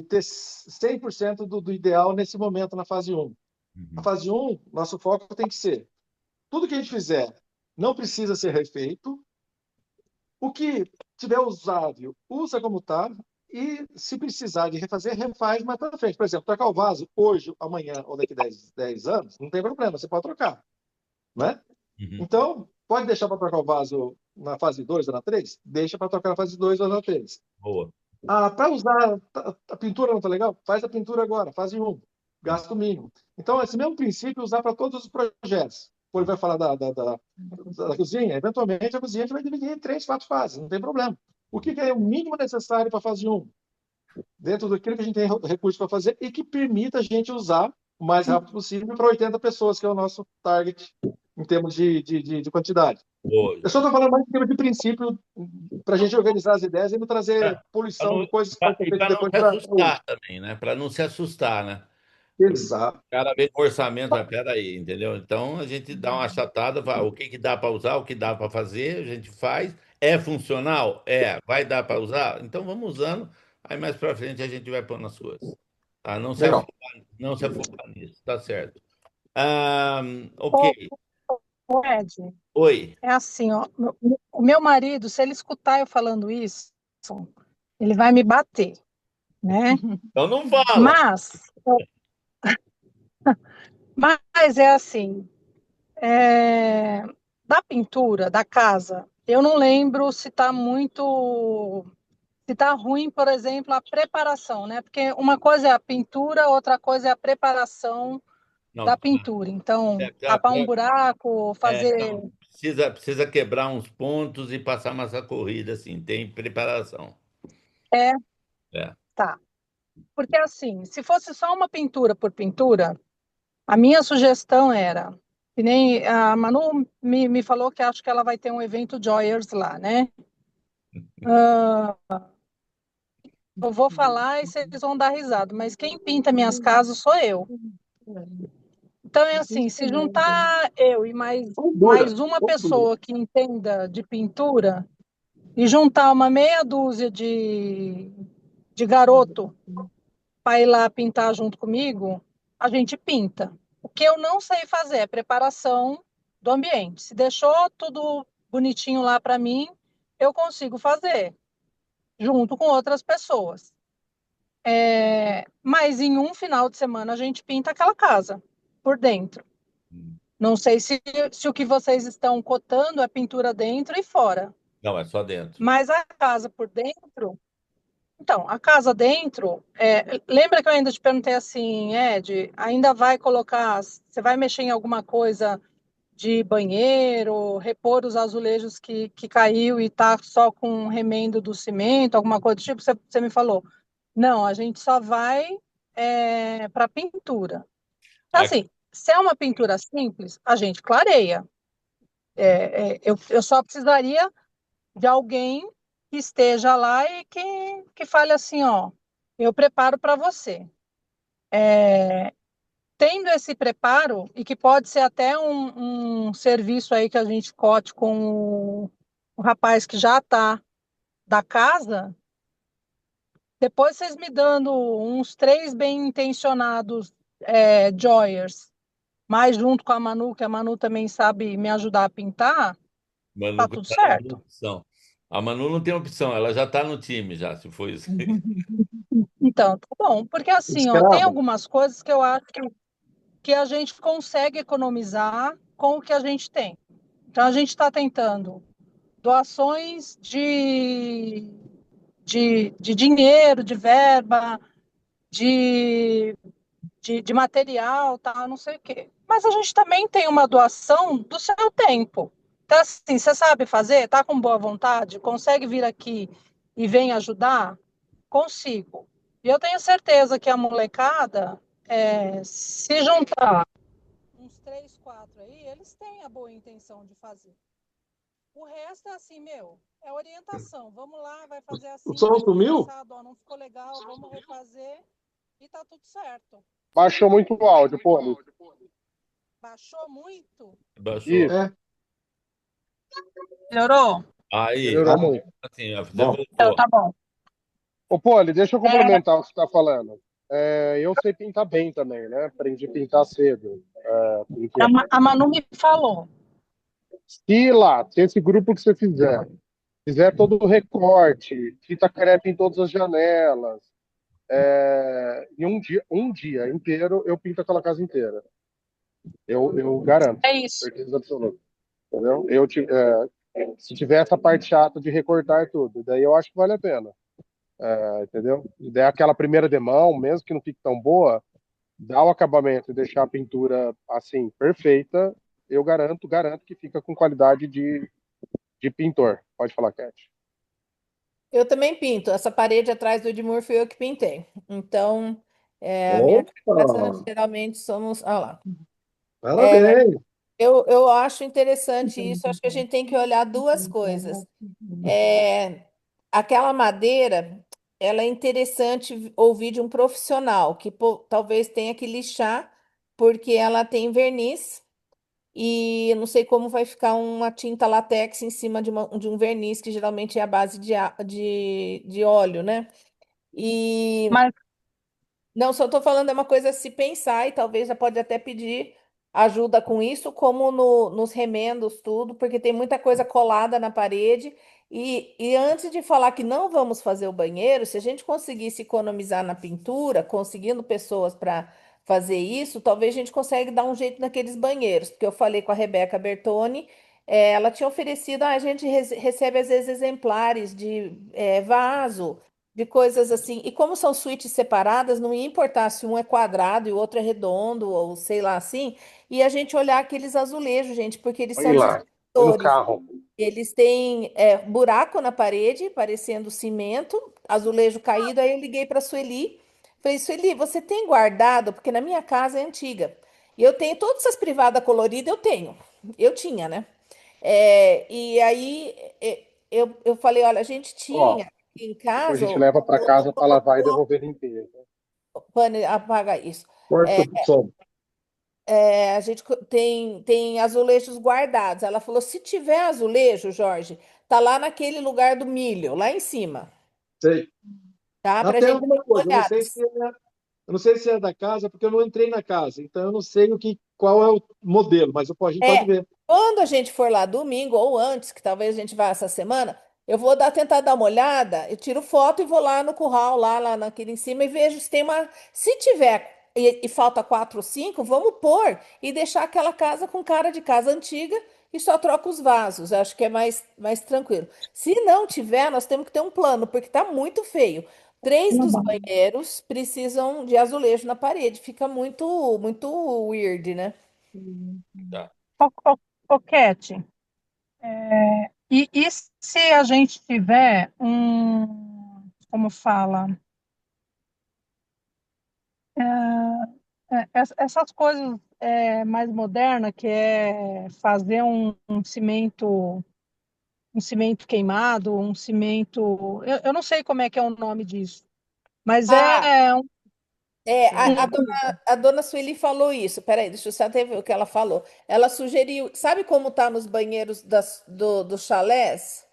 ter 100% do ideal nesse momento na fase um. A uhum, fase um, nosso foco tem que ser: tudo que a gente fizer não precisa ser refeito, o que tiver usável, usa como está, e se precisar de refazer, refaz mais para frente. Por exemplo, trocar o vaso hoje, amanhã ou daqui a 10 anos, não tem problema, você pode trocar, né? uhum. Então, pode deixar para trocar o vaso na fase 2 ou na 3? Deixa para trocar na fase 2 ou na 3. Boa. Para usar a pintura não está legal? Faz a pintura agora, fase um, gasto mínimo. Então, esse mesmo princípio usar para todos os projetos. Quando ele vai falar da cozinha, eventualmente a cozinha a gente vai dividir em 3, 4 fases, não tem problema. O que é o mínimo necessário para a fase um? Dentro daquilo que a gente tem recurso para fazer e que permita a gente usar o mais rápido possível para 80 pessoas, que é o nosso target em termos de quantidade. Boa. Eu só estou falando mais em termos de princípio para a gente organizar as ideias e não trazer poluição de coisas que podem ser E feitas para não depois se para hoje. assustar também, né? Para não se assustar, né? Porque o Exato. cara vem com orçamento, mas peraí, entendeu? Então a gente dá uma achatada, fala, o que que dá para usar, o que dá para fazer, a gente faz. É funcional? Vai dar para usar? Então vamos usando, aí mais para frente a gente vai pondo as coisas. Tá? Legal. Não se afobar nisso, tá certo. Ô, Ok. Ed, Oi. é assim, ó, o meu marido, se ele escutar eu falando isso, ele vai me bater, né? Então não fala. Mas, mas é assim, é, da pintura da casa, eu não lembro se está muito, se está ruim, por exemplo, a preparação, né? Porque uma coisa é a pintura, outra coisa é a preparação Não, da pintura. Então, é, é, tapar um buraco, fazer. não, precisa quebrar uns pontos e passar massa corrida, assim, tem preparação. É, É. tá. Porque assim, se fosse só uma pintura por pintura, a minha sugestão era, que nem a Manu me falou que acho que ela vai ter um evento Joyers lá, né? Eu vou falar e vocês vão dar risada, mas quem pinta minhas casas sou eu. Então é assim, se juntar eu e Dura. mais uma Ou dura. pessoa que entenda de pintura e juntar uma meia dúzia de garoto para ir lá pintar junto comigo, a gente pinta. O que eu não sei fazer é preparação do ambiente. Se deixou tudo bonitinho lá para mim, eu consigo fazer, junto com outras pessoas. Mas em um final de semana a gente pinta aquela casa por dentro. Não sei se o que vocês estão cotando é pintura dentro e fora, Não, é só dentro. mas a casa por dentro. Então, a casa dentro, lembra que eu ainda te perguntei assim, Ed, ainda vai colocar, você vai mexer em alguma coisa de banheiro, repor os azulejos que caiu e tá só com um remendo do cimento, alguma coisa do tipo, você me falou. Não, a gente só vai para pintura. Então, Aqui, assim, se é uma pintura simples, a gente clareia. Eu só precisaria de alguém que esteja lá e que fale assim, ó, eu preparo para você. Tendo esse preparo, e que pode ser até um serviço aí que a gente cote com o rapaz que já está da casa, depois vocês me dando uns 3 bem intencionados joyers, mais junto com a Manu, que a Manu também sabe me ajudar a pintar, Manu, tá tudo ela não tem certo. opção. A Manu não tem opção, ela já está no time, já, se for isso. Então, tá bom, porque assim, ó, tem Escravo. algumas coisas que eu acho que a gente consegue economizar com o que a gente tem. Então, a gente está tentando doações de dinheiro, de verba, de, de material, tal, não sei o quê. Mas a gente também tem uma doação do seu tempo. Então, assim, você sabe fazer, tá com boa vontade, consegue vir aqui e vem ajudar? Consigo. E eu tenho certeza que a molecada, se juntar uns 3, 4 aí, eles têm a boa intenção de fazer. O resto é assim, é orientação. Vamos lá, vai fazer O assim, som vai fazer sumiu? assado, ó, não ficou legal, vamos refazer e tá tudo certo. Baixou muito o áudio, Poli. Baixou muito? Baixou. Isso, É, Melhorou? Aí, melhorou muito. assim, você bom. Então, voltou. tá bom. Ô, Poli, deixa eu complementar o que você está falando. Eu sei pintar bem também, né? Aprendi a pintar cedo. A Manu me falou. Se esse grupo que você fizer todo o recorte, fita crepe em todas as janelas, em um dia inteiro, eu pinto aquela casa inteira. Eu garanto, É isso. certeza absoluta. Entendeu? Se tiver essa parte chata de recortar tudo, daí eu acho que vale a pena. Entendeu? E daí aquela primeira demão, mesmo que não fique tão boa, dar o acabamento e deixar a pintura assim, perfeita, eu garanto que fica com qualidade de pintor. Pode falar, Cat. Eu também pinto. Essa parede atrás do Edmur fui eu que pintei. Então, a minha casa Opa! geralmente somos. Olha lá. Parabéns! Eu acho interessante isso. Acho que a gente tem que olhar duas coisas. É, aquela madeira, ela é interessante ouvir de um profissional que talvez tenha que lixar, porque ela tem verniz e eu não sei como vai ficar uma tinta látex em cima de um verniz, que geralmente é a base de óleo, né? E Mas não, só estou falando é uma coisa a se pensar e talvez já pode até pedir ajuda com isso, como nos remendos, tudo, porque tem muita coisa colada na parede. E antes de falar que não vamos fazer o banheiro, se a gente conseguisse economizar na pintura, conseguindo pessoas para fazer isso, talvez a gente consiga dar um jeito naqueles banheiros, porque eu falei com a Rebeca Bertoni, ela tinha oferecido, a gente recebe às vezes exemplares de vaso de coisas assim. E como são suítes separadas, não ia importar se um é quadrado e o outro é redondo, ou sei lá assim, e a gente olhar aqueles azulejos, gente, porque eles Olha são lá, foi no destruidores. carro. Eles têm buraco na parede, parecendo cimento, azulejo caído. Aí eu liguei para a Sueli, falei, Sueli, você tem guardado? Porque na minha casa é antiga. E eu tenho todas essas privadas coloridas, eu tenho. Eu tinha, né? E aí eu falei, olha, a gente Ó, tinha em depois a casa gente leva para o casa para lavar e devolver limpeza. pane apaga isso. Corta o som. A gente tem azulejos guardados. Ela falou: se tiver azulejo, Jorge, tá lá naquele lugar do milho, lá em cima, Sei. tá? Pra Até gente dar alguma uma coisa, olhada. eu não sei se é da casa, porque eu não entrei na casa, então eu não sei qual é o modelo, mas a gente pode É, ver. quando a gente for lá domingo ou antes, que talvez a gente vá essa semana, eu vou tentar dar uma olhada, eu tiro foto e vou lá no curral, lá naquele em cima e vejo se tem uma. Se tiver e falta 4 ou 5, vamos pôr e deixar aquela casa com cara de casa antiga e só troca os vasos. Eu acho que é mais tranquilo. Se não tiver, nós temos que ter um plano, porque tá muito feio. 3 dos banheiros precisam de azulejo na parede, fica muito weird, né? Tá. Ô, Cat, e se a gente tiver como fala, essas coisas mais modernas, que é fazer um cimento queimado, um cimento, eu não sei como é que é o nome disso, mas Ah, A dona Sueli falou isso. Peraí, deixa eu só até ver o que ela falou. Ela sugeriu, sabe como tá nos banheiros dos chalés?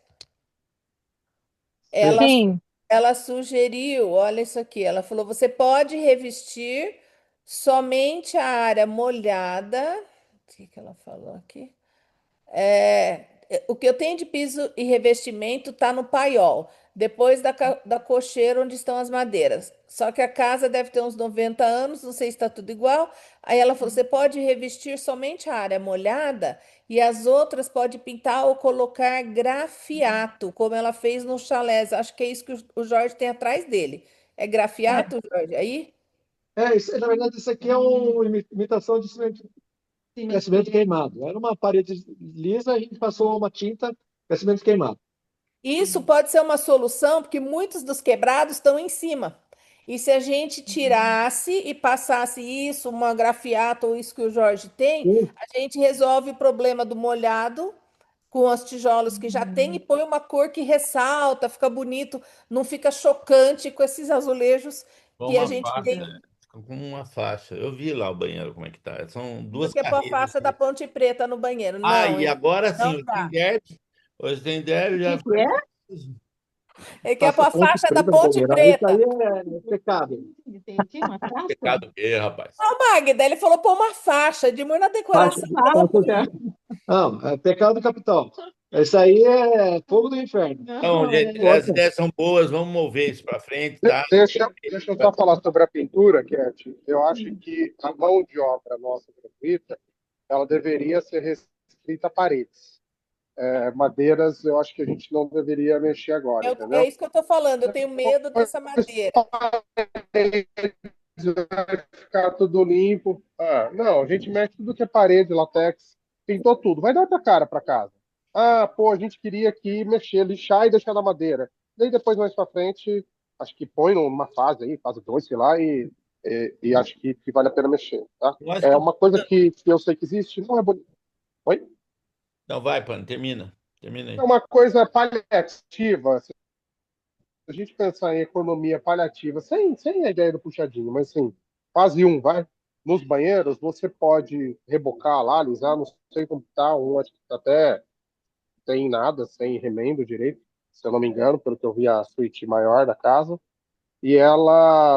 Sim. Ela, Sim. ela sugeriu, olha isso aqui, ela falou, você pode revestir somente a área molhada. O que que ela falou aqui? O que eu tenho de piso e revestimento está no paiol, depois da cocheira onde estão as madeiras. Só que a casa deve ter uns 90 anos, não sei se está tudo igual. Aí ela falou: você pode revestir somente a área molhada e as outras pode pintar ou colocar grafiato, como ela fez no chalés. Acho que é isso que o Jorge tem atrás dele. É grafiato, Jorge? Aí? Na verdade, isso aqui é uma imitação de cimento queimado. Era uma parede lisa, a gente passou uma tinta com cimento queimado. Isso pode ser uma solução, porque muitos dos quebrados estão em cima. E se a gente tirasse e passasse isso, uma grafiata ou isso que o Jorge tem, Sim. a gente resolve o problema do molhado com os tijolos que já tem e põe uma cor que ressalta, fica bonito, não fica chocante com esses azulejos Com que a uma gente faixa, tem. né? Com uma faixa. Eu vi lá o banheiro como é que tá. São duas Você quer pôr a carreiras. faixa da Ponte Preta no banheiro? Ah, Não, e agora sim, não hoje tem dá. derby. Hoje tem O derby, já que que é? Ele quer pôr Nossa, a ponte faixa da preta, Ponte banheiro. Isso Preta. aí é pecado. Tem o quê? Uma praça? pecado o quê, rapaz? Magda, ele falou pôr uma faixa de muro na Faixa, decoração. Praça. não, é pecado capital. Isso aí é fogo do inferno. Então, Não, gente, é. as ideias são boas, vamos mover isso para frente, tá? Deixa eu só falar sobre a pintura, Cat. Eu acho que a mão de obra nossa gratuita, ela deveria ser restrita a paredes. Madeiras, eu acho que a gente não deveria mexer agora, É entendeu? isso que eu estou falando. Eu tenho medo dessa madeira. Vai ficar tudo limpo. Não, a gente mexe tudo que é parede, latex, pintou tudo. Vai dar outra cara para casa. Pô, a gente queria aqui mexer, lixar e deixar na madeira. Daí depois, mais para frente, acho que põe numa fase aí, fase 2, sei lá, e acho que vale a pena mexer, tá? Eu acho É que... uma coisa que eu sei que existe, não é bonito. Oi? Não, vai, Pano, termina. Termina É aí. uma coisa paliativa. Se a gente pensar em economia paliativa, sem a ideia do puxadinho, mas assim, fase um, vai. Nos banheiros, você pode rebocar lá, alisar, não sei como tá, acho que tá até sem nada, sem remendo direito, se eu não me engano, pelo que eu vi a suíte maior da casa. E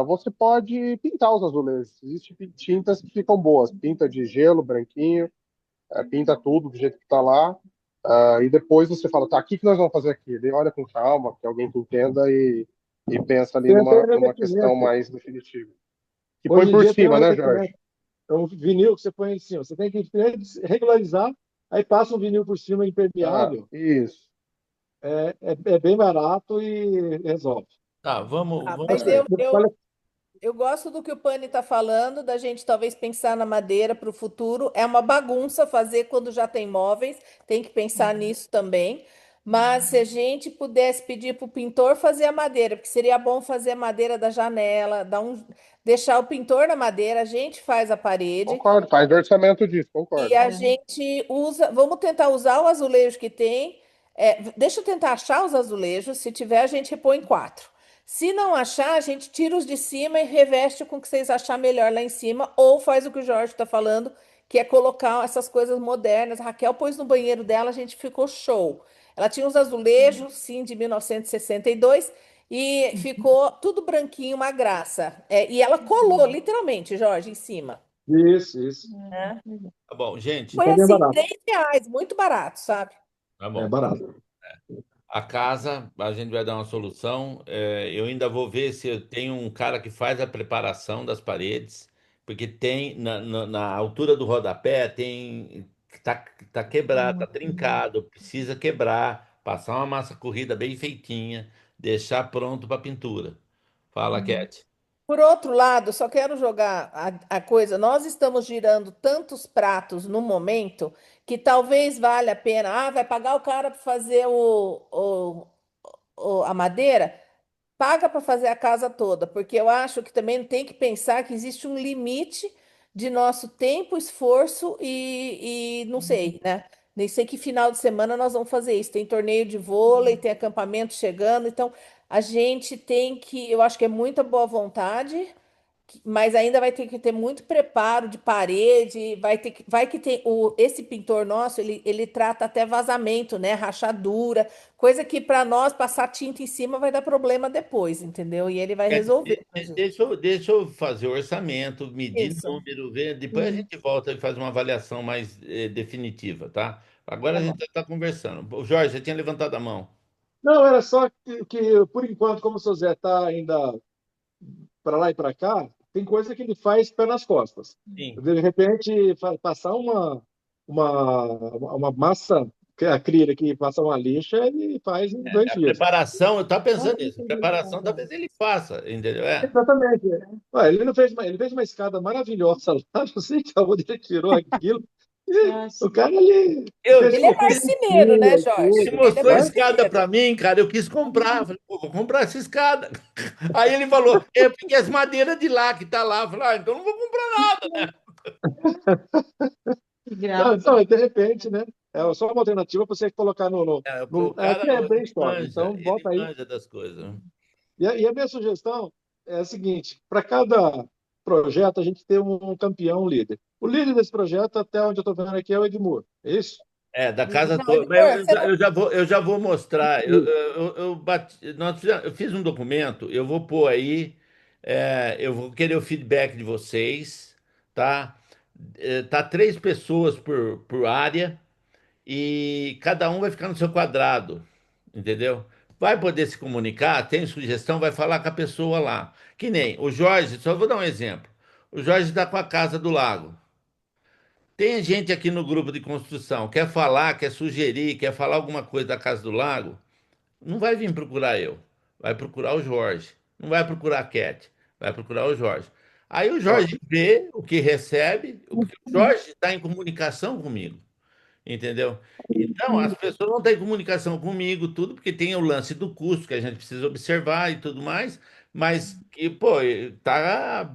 você pode pintar os azulejos. Existem tintas que ficam boas, pinta de gelo, branquinho, pinta tudo do jeito que tá lá. E depois você fala, tá, o que nós vamos fazer aqui? Daí olha com calma, que alguém que entenda e pensa ali Tem até numa questão revestimento. mais definitiva. E põe Hoje em por dia tem um cima, né, Jorge? revestimento. É um vinil que você põe em cima. Você tem que primeiro regularizar, aí passa um vinil por cima impermeável. Isso. É bem barato e resolve. Tá, vamos, Ah, vamos. mas É, eu gosto do que o Pani está falando, da gente talvez pensar na madeira para o futuro. É uma bagunça fazer quando já tem móveis, tem que pensar nisso também. Mas se a gente pudesse pedir para o pintor fazer a madeira, porque seria bom fazer a madeira da janela, deixar o pintor na madeira, a gente faz a parede. Concordo, faz orçamento disso, E concordo. a gente usa, vamos tentar usar o azulejo que tem. Deixa eu tentar achar os azulejos. Se tiver, a gente repõe quatro. Se não achar, a gente tira os de cima e reveste com o que vocês achar melhor lá em cima, ou faz o que o Jorge está falando, que é colocar essas coisas modernas. A Raquel pôs no banheiro dela, a gente ficou show. Ela tinha uns azulejos, sim, de 1962, e ficou tudo branquinho, uma graça. E ela colou, literalmente, Jorge, em cima. isso. Né? Tá bom, gente. Foi É bem assim, barato. R$ 3, muito barato, sabe? Tá É bom. barato. A casa, a gente vai dar uma solução. Eu ainda vou ver se eu tenho um cara que faz a preparação das paredes, porque tem na altura do rodapé tem tá quebrado, tá trincado, precisa quebrar, passar uma massa corrida bem feitinha, deixar pronto para pintura. Fala, Cat. Por outro lado, só quero jogar a coisa. Nós estamos girando tantos pratos no momento que talvez valha a pena. Vai pagar o cara para fazer a madeira? Paga para fazer a casa toda, porque eu acho que também tem que pensar que existe um limite de nosso tempo, esforço e não sei, né? Nem sei que final de semana nós vamos fazer isso. Tem torneio de vôlei, tem acampamento chegando, então a gente tem que, eu acho que é muita boa vontade mas ainda vai ter que ter muito preparo de parede, vai que tem esse pintor nosso, ele trata até vazamento, né, rachadura, coisa que para nós passar tinta em cima vai dar problema depois, entendeu? E ele vai resolver pra gente. Deixa eu fazer o orçamento, medir Isso. número, ver. Depois a Uhum. gente volta e faz uma avaliação mais definitiva, tá? Agora Tá a bom. gente está conversando. Ô, Jorge, você tinha levantado a mão. Não, era só que, por enquanto, como o seu Zé está ainda para lá e para cá, tem coisa que ele faz pé nas costas. Sim. De repente, passar uma massa acrílica que passa uma lixa, ele faz em 2 dias. Preparação, eu estava Não pensando nisso. entendi. Preparação, talvez ele faça, entendeu? Exatamente. Ué, ele não fez, ele fez uma escada maravilhosa lá, não sei de onde ele tirou aquilo. E Nossa. o cara ali Eu, fez Ele é com marceneiro, né, pintura e Jorge? Ele tudo. Ele é mostrou a Hã? escada marceneiro. para mim, cara. Eu quis comprar. Eu falei, pô, vou comprar essa escada. Aí ele falou, é porque as madeiras de lá que tá lá. Eu falei, então não vou comprar nada. Que Não, graça. então, de repente, né? É só uma alternativa para você colocar O cara, aqui é ele brainstorm, manja, então ele bota aí. manja das coisas. E a minha sugestão é a seguinte: para cada projeto, a gente tem um campeão, um líder. O líder desse projeto, até onde eu estou vendo aqui, é o Edmur. É isso? Da casa Não, toda. Edmur, Mas você não. eu já vou mostrar. Eu fiz um documento, eu vou pôr aí, eu vou querer o feedback de vocês, tá? Tá 3 pessoas por área e cada um vai ficar no seu quadrado, entendeu? Vai poder se comunicar, tem sugestão, vai falar com a pessoa lá. Que nem o Jorge, só vou dar um exemplo. O Jorge está com a Casa do Lago. Tem gente aqui no grupo de construção, quer falar, quer sugerir, quer falar alguma coisa da Casa do Lago, não vai vir procurar eu, vai procurar o Jorge. Não vai procurar a Cat, vai procurar o Jorge. Aí o Jorge Ótimo. vê o que recebe, porque o Jorge está em comunicação comigo. Entendeu? Então, as pessoas não têm comunicação comigo, tudo, porque tem o lance do custo que a gente precisa observar e tudo mais, mas que, pô, tá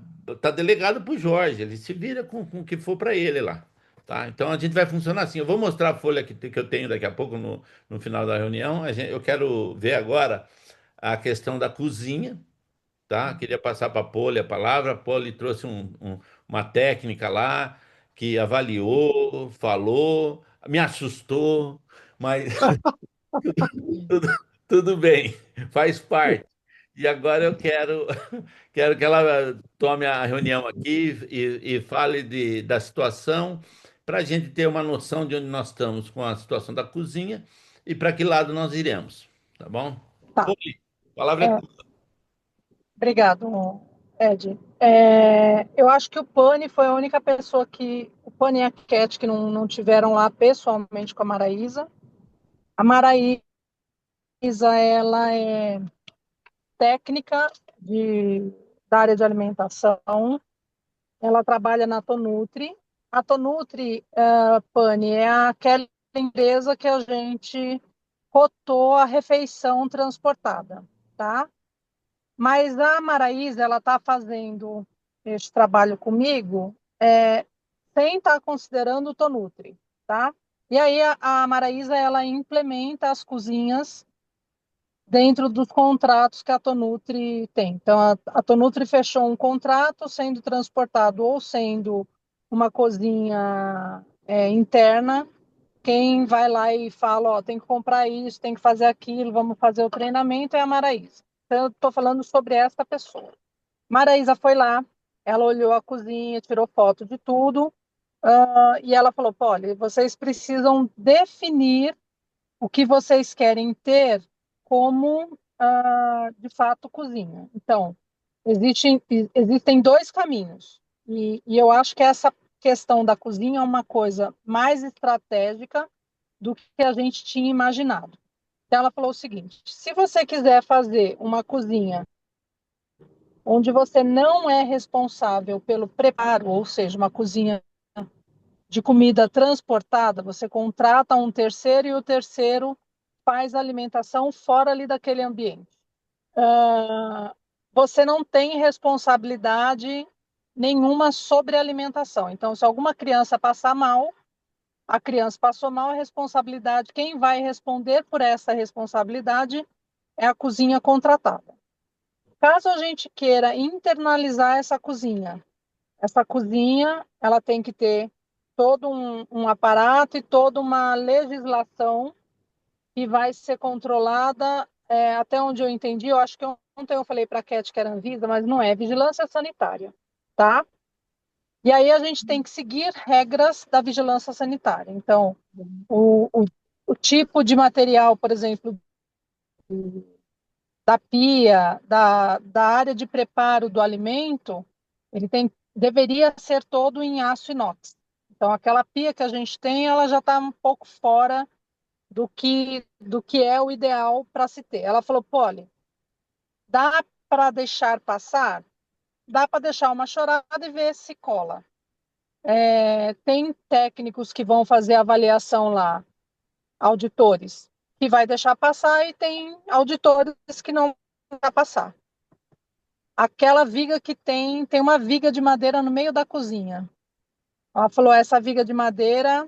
delegado para o Jorge, ele se vira com o que for para ele lá. Tá? Então a gente vai funcionar assim. Eu vou mostrar a folha que eu tenho daqui a pouco no final da reunião. Eu quero ver agora a questão da cozinha, tá? Queria passar para a Poli a palavra. A Poli trouxe uma técnica lá que avaliou, falou, me assustou, mas tudo, tudo bem, faz parte. E agora eu quero que ela tome a reunião aqui e fale da situação, para a gente ter uma noção de onde nós estamos com a situação da cozinha e para que lado nós iremos, tá bom? Tá. Poli, a palavra é É, tua. obrigado, Ed. Eu acho que o Pani foi a única pessoa o Pani e a Cat que não tiveram lá pessoalmente com a Maraísa. A Maraísa, ela é técnica da área de alimentação. Ela trabalha na Tonutri. A Tonutri, Pani, é aquela empresa que a gente cotou a refeição transportada, tá? Mas a Maraísa, ela está fazendo este trabalho comigo sem estar considerando o Tonutri, tá? E aí a Maraísa, ela implementa as cozinhas dentro dos contratos que a Tonutri tem. Então, a Tonutri fechou um contrato sendo transportado ou sendo uma cozinha interna. Quem vai lá e fala, ó, tem que comprar isso, tem que fazer aquilo, vamos fazer o treinamento, é a Maraísa. Então, eu estou falando sobre essa pessoa. Maraísa foi lá, ela olhou a cozinha, tirou foto de tudo, e ela falou, olha, vocês precisam definir o que vocês querem ter como, de fato, cozinha. Então, existem 2 caminhos, e eu acho que essa questão da cozinha é uma coisa mais estratégica do que a gente tinha imaginado. Então, ela falou o seguinte: se você quiser fazer uma cozinha onde você não é responsável pelo preparo, ou seja, uma cozinha de comida transportada, você contrata um terceiro e o terceiro faz a alimentação fora ali daquele ambiente. Você não tem responsabilidade nenhuma sobre a alimentação. Então, se alguma criança passar mal, a criança passou mal, a responsabilidade, quem vai responder por essa responsabilidade é a cozinha contratada. caso a gente queira internalizar essa cozinha, ela tem que ter todo um aparato e toda uma legislação que vai ser controlada, até onde eu entendi, eu acho que ontem eu falei para a Cat que era Anvisa, mas não é, vigilância sanitária, tá? E aí a gente tem que seguir regras da vigilância sanitária. Então, o tipo de material, por exemplo, da pia, da área de preparo do alimento, deveria ser todo em aço inox. Então, aquela pia que a gente tem, ela já está um pouco fora do que é o ideal para se ter. Ela falou, Polly, dá para deixar passar? Dá para deixar uma chorada e ver se cola. Tem técnicos que vão fazer avaliação lá, auditores, que vai deixar passar e tem auditores que não vai passar. Aquela viga que tem uma viga de madeira no meio da cozinha. Ela falou, essa viga de madeira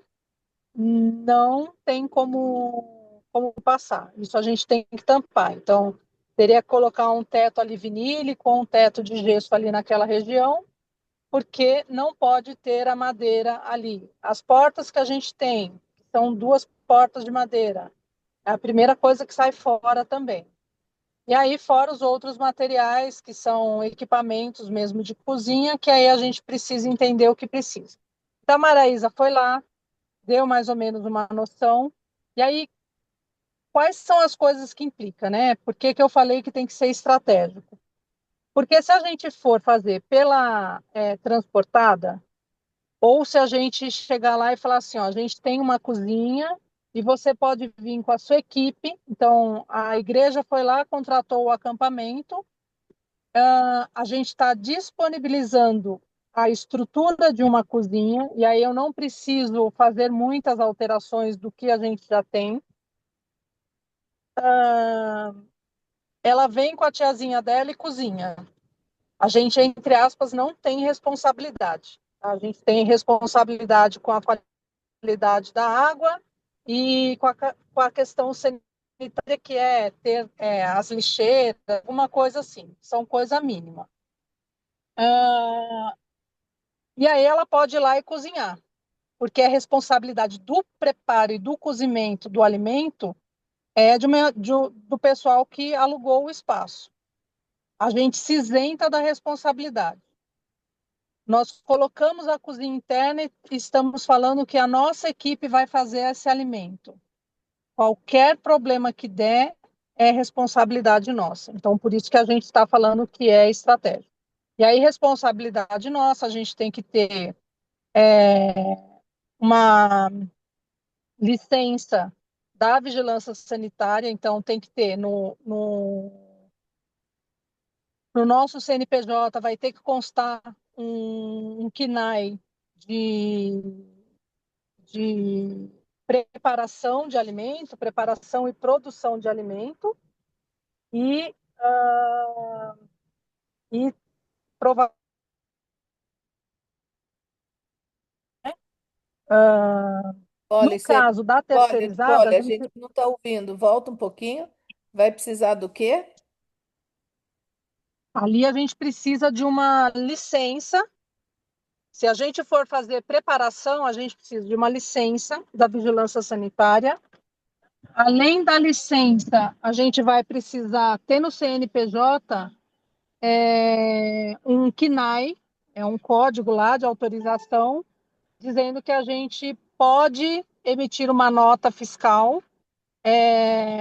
não tem como passar. Isso a gente tem que tampar. Então, teria que colocar um teto ali vinílico, um teto de gesso ali naquela região, porque não pode ter a madeira ali. As portas que a gente tem, são 2 portas de madeira, é a primeira coisa que sai fora também. E aí, fora os outros materiais, que são equipamentos mesmo de cozinha, que aí a gente precisa entender o que precisa. Então, a Maraísa foi lá, deu mais ou menos uma noção. E aí, quais são as coisas que implica, né? Por que que eu falei que tem que ser estratégico? Porque se a gente for fazer pela transportada, ou se a gente chegar lá e falar assim, ó, a gente tem uma cozinha e você pode vir com a sua equipe. Então, a igreja foi lá, contratou o acampamento, a gente está disponibilizando a estrutura de uma cozinha, e aí eu não preciso fazer muitas alterações do que a gente já tem. Ela vem com a tiazinha dela e cozinha. A gente, entre aspas, não tem responsabilidade. A gente tem responsabilidade com a qualidade da água e com a questão sanitária, que é ter as lixeiras, alguma coisa assim. São coisa mínima. E aí ela pode ir lá e cozinhar, porque a responsabilidade do preparo e do cozimento do alimento é do pessoal que alugou o espaço. A gente se isenta da responsabilidade. Nós colocamos a cozinha interna e estamos falando que a nossa equipe vai fazer esse alimento. Qualquer problema que der é responsabilidade nossa. Então, por isso que a gente está falando que é estratégia. E aí, responsabilidade nossa, a gente tem que ter uma licença da vigilância sanitária, então tem que ter no nosso CNPJ, vai ter que constar um KNAI de preparação de alimento, preparação e produção de alimento, e, e provavelmente, no Olha, caso da olha, terceirizada, olha, a gente não está ouvindo. Volta um pouquinho. Vai precisar do quê? ali a gente precisa de uma licença. Se a gente for fazer preparação, a gente precisa de uma licença da vigilância sanitária. Além da licença, a gente vai precisar ter no CNPJ um KNAI, é um código lá de autorização, dizendo que a gente pode emitir uma nota fiscal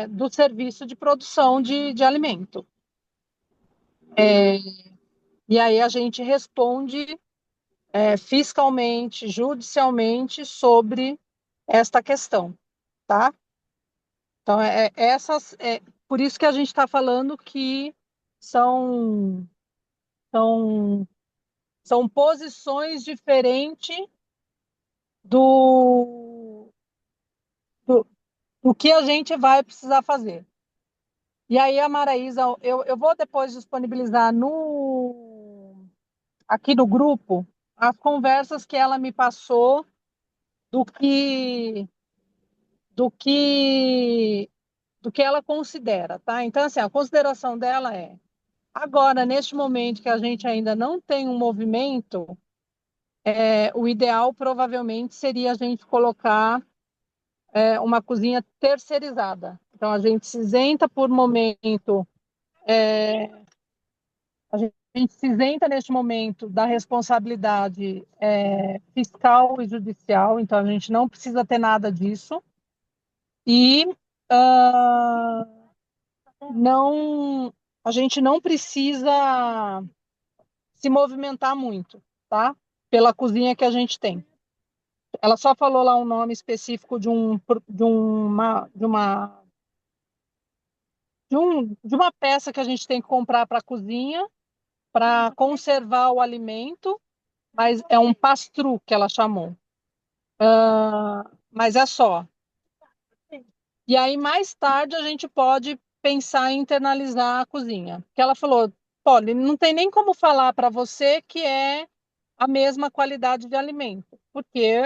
do serviço de produção de alimento. E aí a gente responde fiscalmente, judicialmente sobre esta questão, tá? Então, por isso que a gente está falando que são, são, são posições diferentes do, do, do que a gente vai precisar fazer. E aí, a Maraísa, eu vou depois disponibilizar aqui no grupo as conversas que ela me passou do que, do que, do que ela considera, tá? Então, assim, a consideração dela é: Agora, neste momento que a gente ainda não tem um movimento, o ideal provavelmente seria a gente colocar uma cozinha terceirizada. Então, a gente se isenta por momento, a gente se isenta neste momento da responsabilidade fiscal e judicial, então a gente não precisa ter nada disso. E não, a gente não precisa se movimentar muito, tá? Pela cozinha que a gente tem. Ela só falou lá um nome específico de uma peça que a gente tem que comprar para a cozinha para conservar o alimento, mas é um pass-through que ela chamou. Mas é só. E aí, mais tarde, a gente pode pensar em internalizar a cozinha. Porque ela falou, Polly, não tem nem como falar para você que é a mesma qualidade de alimento, porque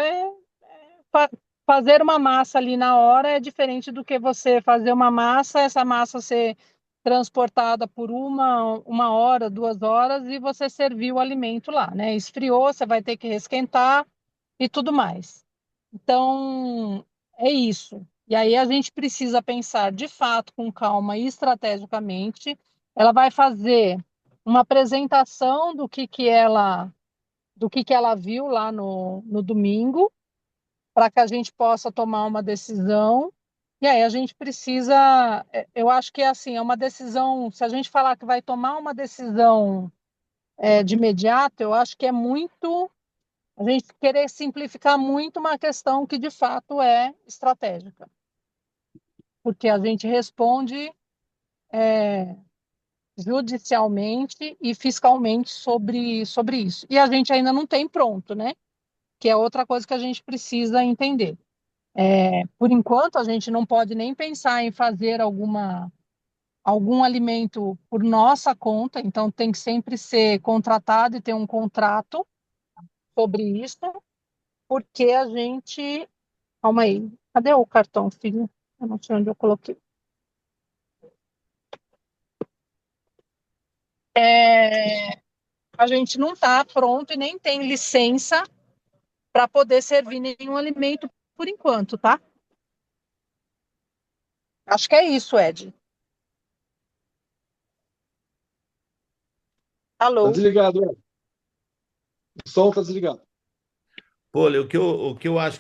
fazer uma massa ali na hora é diferente do que você fazer uma massa, essa massa ser transportada por uma hora, 2 horas e você servir o alimento lá, né? Esfriou, você vai ter que resquentar e tudo mais. Então, é isso. E aí a gente precisa pensar de fato, com calma e estrategicamente. Ela vai fazer uma apresentação do que ela viu lá no domingo, para que a gente possa tomar uma decisão. E aí a gente precisa, eu acho que assim, é uma decisão, se a gente falar que vai tomar uma decisão de imediato, eu acho que é muito, a gente querer simplificar muito uma questão que de fato é estratégica. Porque a gente responde judicialmente e fiscalmente sobre isso. E a gente ainda não tem pronto, né? Que é outra coisa que a gente precisa entender. Por enquanto, a gente não pode nem pensar em fazer algum alimento por nossa conta, então tem que sempre ser contratado e ter um contrato sobre isso, porque a gente. Calma aí, cadê o cartão, filho? Eu não sei onde eu coloquei. A gente não está pronto e nem tem licença para poder servir nenhum alimento por enquanto, tá? Acho que é isso, Ed. Tá Alô? desligado, Ed. O som tá desligado. Pô, o que eu acho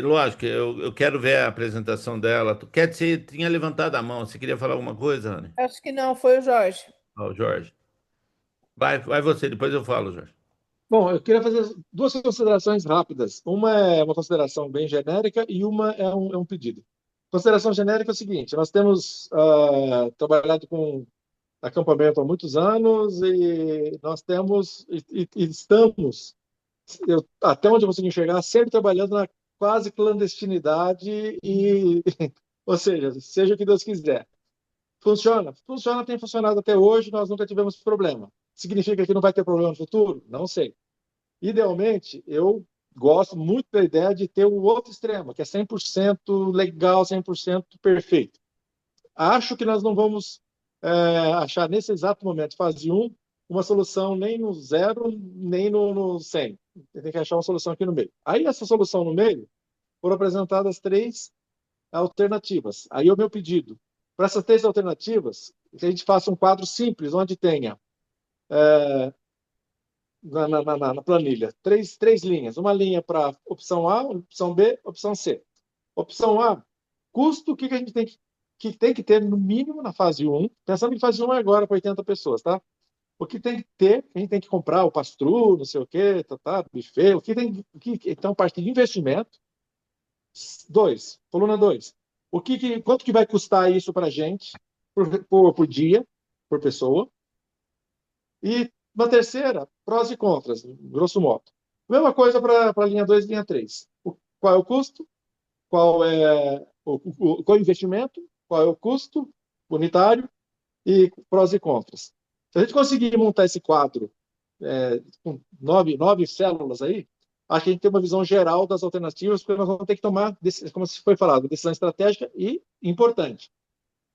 lógico, eu quero ver a apresentação dela. Você tinha levantado a mão, você queria falar alguma coisa, Anne? Acho que não, foi o Jorge. Ó, Jorge. Vai você, depois eu falo, Jorge. Bom, eu queria fazer duas considerações rápidas. Uma é uma consideração bem genérica e uma é um pedido. Consideração genérica é o seguinte: nós temos trabalhado com acampamento há muitos anos e nós temos e estamos, até onde eu consigo enxergar, sempre trabalhando na quase clandestinidade e, ou seja o que Deus quiser. Funciona? Funciona, tem funcionado até hoje, nós nunca tivemos problema. Significa que não vai ter problema no futuro? Não sei. Idealmente, eu gosto muito da ideia de ter o outro extremo, que é 100% legal, 100% perfeito. Acho que nós não vamos achar nesse exato momento, fase 1, uma solução nem no 0, nem no 100. Tem que achar uma solução aqui no meio. Aí, essa solução no meio, foram apresentadas 3 alternativas. Aí é o meu pedido. Para essas 3 alternativas, que a gente faça um quadro simples, onde tenha na planilha três linhas. Uma linha para opção A, opção B, opção C. Opção A, custo, que a gente tem que ter no mínimo na fase 1. Pensando em fase 1 agora para 80 pessoas, tá? O que tem que ter, a gente tem que comprar o pastrue, não sei o quê, buffet, então, parte de investimento. 2, coluna 2. Quanto que vai custar isso para a gente por dia, por pessoa? E na terceira, prós e contras, grosso modo. Mesma coisa para a linha 2 e linha 3. Qual é o custo? Qual é qual é o investimento? Qual é o custo unitário? E prós e contras. Se a gente conseguir montar esse quadro com 9 células aí, acho que a gente tem uma visão geral das alternativas, porque nós vamos ter que tomar, como se foi falado, decisão estratégica e importante.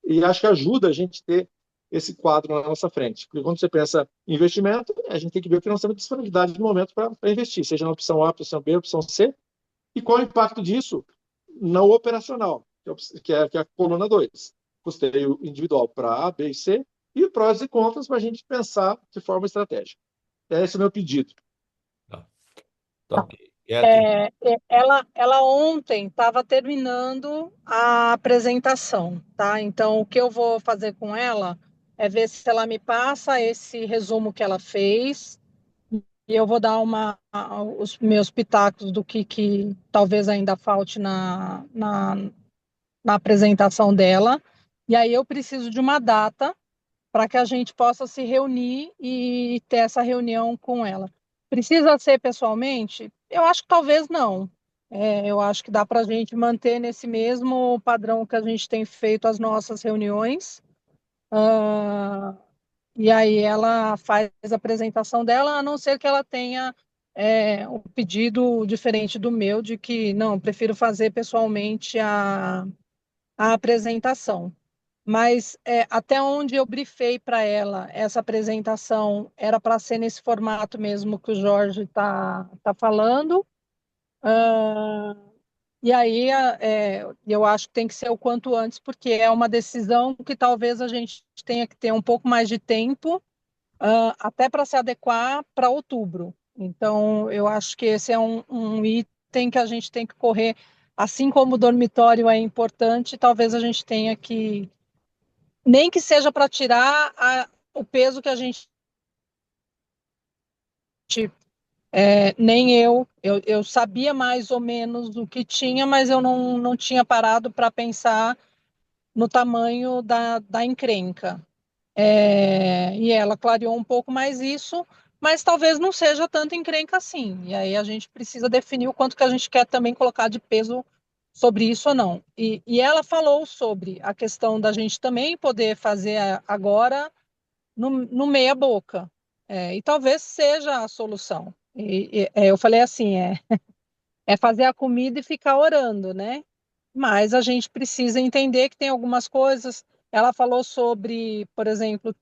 E acho que ajuda a gente ter esse quadro na nossa frente. Porque quando você pensa em investimento, a gente tem que ver o que nós temos de disponibilidade no momento para investir, seja na opção A, opção B, opção C, e qual é o impacto disso no operacional, que é a coluna 2. Custeio individual para A, B e C, e prós e contras para a gente pensar de forma estratégica. Esse é o meu pedido. Tá. Tá ok. Kathleen, Ela ontem estava terminando a apresentação, tá? Então, o que eu vou fazer com ela é ver se ela me passa esse resumo que ela fez e eu vou dar os meus pitacos do que talvez ainda falte na apresentação dela. E aí eu preciso de uma data para que a gente possa se reunir e ter essa reunião com ela. Precisa ser pessoalmente? Eu acho que talvez não. Eu acho que dá para a gente manter nesse mesmo padrão que a gente tem feito as nossas reuniões. E aí ela faz a apresentação dela, a não ser que ela tenha um pedido diferente do meu, de que não, prefiro fazer pessoalmente a apresentação. Mas até onde eu brifei para ela, essa apresentação era para ser nesse formato mesmo que o Jorge tá falando. E aí eu acho que tem que ser o quanto antes, porque é uma decisão que talvez a gente tenha que ter um pouco mais de tempo, até para se adequar para outubro. Então, eu acho que esse é um item que a gente tem que correr, assim como o dormitório é importante, talvez a gente tenha que nem que seja para tirar o peso que a gente. Nem eu sabia mais ou menos o que tinha, mas eu não tinha parado para pensar no tamanho da encrenca. E ela clareou um pouco mais isso, mas talvez não seja tanta encrenca assim. E aí a gente precisa definir o quanto que a gente quer também colocar de peso sobre isso ou não. E ela falou sobre a questão da gente também poder fazer agora no meia boca. E talvez seja a solução. Eu falei assim, é fazer a comida e ficar orando, né? Mas a gente precisa entender que tem algumas coisas. Ela falou sobre, por exemplo,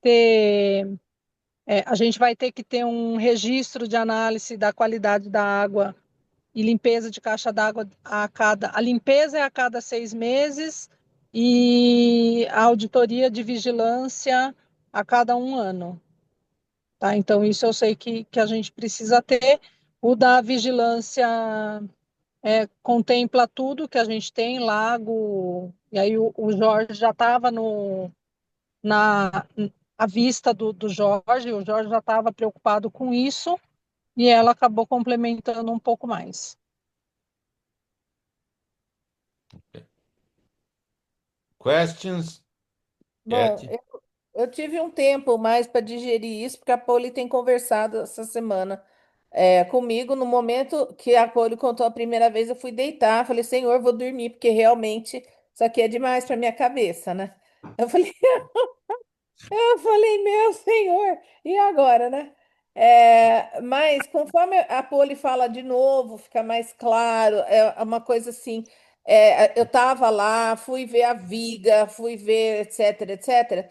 a gente vai ter que ter um registro de análise da qualidade da água e limpeza de caixa d'água a limpeza é a cada 6 meses e a auditoria de vigilância a cada 1 ano. Tá? Então, isso eu sei que a gente precisa ter. O da vigilância contempla tudo que a gente tem, lago, e aí o Jorge já estava na à vista do Jorge, o Jorge já estava preocupado com isso, e ela acabou complementando um pouco mais. questions? Bom, Kathleen? eu tive um tempo mais para digerir isso, porque a Poli tem conversado essa semana comigo. No momento que a Poli contou a primeira vez, eu fui deitar. Falei, Senhor, vou dormir, porque realmente isso aqui é demais para minha cabeça, né? Eu falei, eu falei, meu Senhor, e agora, né? Mas conforme a Poli fala de novo, fica mais claro, é uma coisa assim. Eu estava lá, fui ver a viga, fui ver, etc, etc.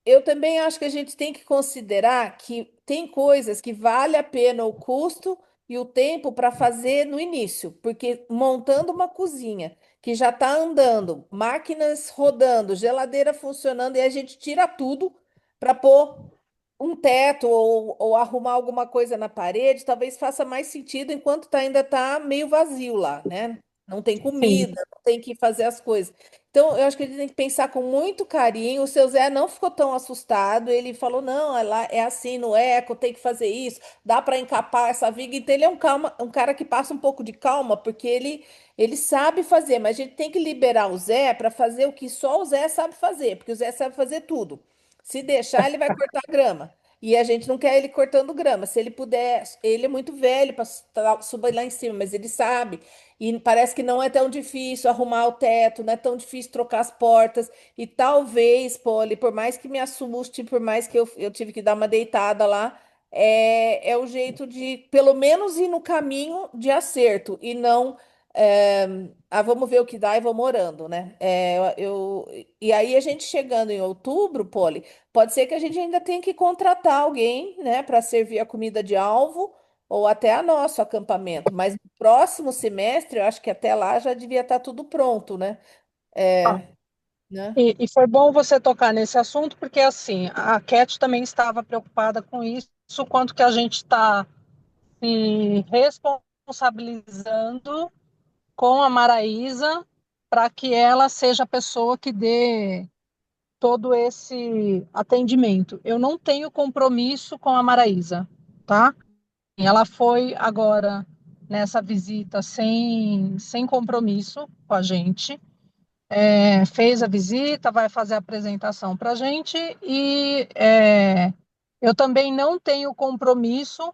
Eu também acho que a gente tem que considerar que tem coisas que vale a pena o custo e o tempo para fazer no início, porque montando uma cozinha que já está andando, máquinas rodando, geladeira funcionando, e a gente tira tudo para pôr um teto ou arrumar alguma coisa na parede, talvez faça mais sentido enquanto ainda está meio vazio lá, né? Não tem Sim, comida, não tem que fazer as coisas. Então, eu acho que a gente tem que pensar com muito carinho. O seu Zé não ficou tão assustado. Ele falou: não, é assim no eco, tem que fazer isso, dá para encapar essa viga. Então, ele é um cara que passa um pouco de calma, porque ele sabe fazer, mas a gente tem que liberar o Zé para fazer o que só o Zé sabe fazer, porque o Zé sabe fazer tudo. Se deixar, ele vai cortar grama. E a gente não quer ele cortando grama. Se ele puder, ele é muito velho para subir lá em cima, mas ele sabe. E parece que não é tão difícil arrumar o teto, não é tão difícil trocar as portas. E talvez, Polly, por mais que me assuste, por mais que eu tive que dar uma deitada lá, é o jeito de, pelo menos, ir no caminho de acerto e não vamos ver o que dá e vamos orando, né? E aí a gente chegando em outubro, Poli, pode ser que a gente ainda tenha que contratar alguém, né, para servir a comida de alvo ou até a nosso acampamento. Mas no próximo semestre, eu acho que até lá já devia estar tudo pronto, né? Ah, Né? e foi bom você tocar nesse assunto, porque assim, a Cat também estava preocupada com isso, quanto que a gente está se responsabilizando com a Maraísa para que ela seja a pessoa que dê todo esse atendimento. Eu não tenho compromisso com a Maraísa, tá? Ela foi agora nessa visita sem compromisso com a gente, fez a visita, vai fazer a apresentação para a gente e eu também não tenho compromisso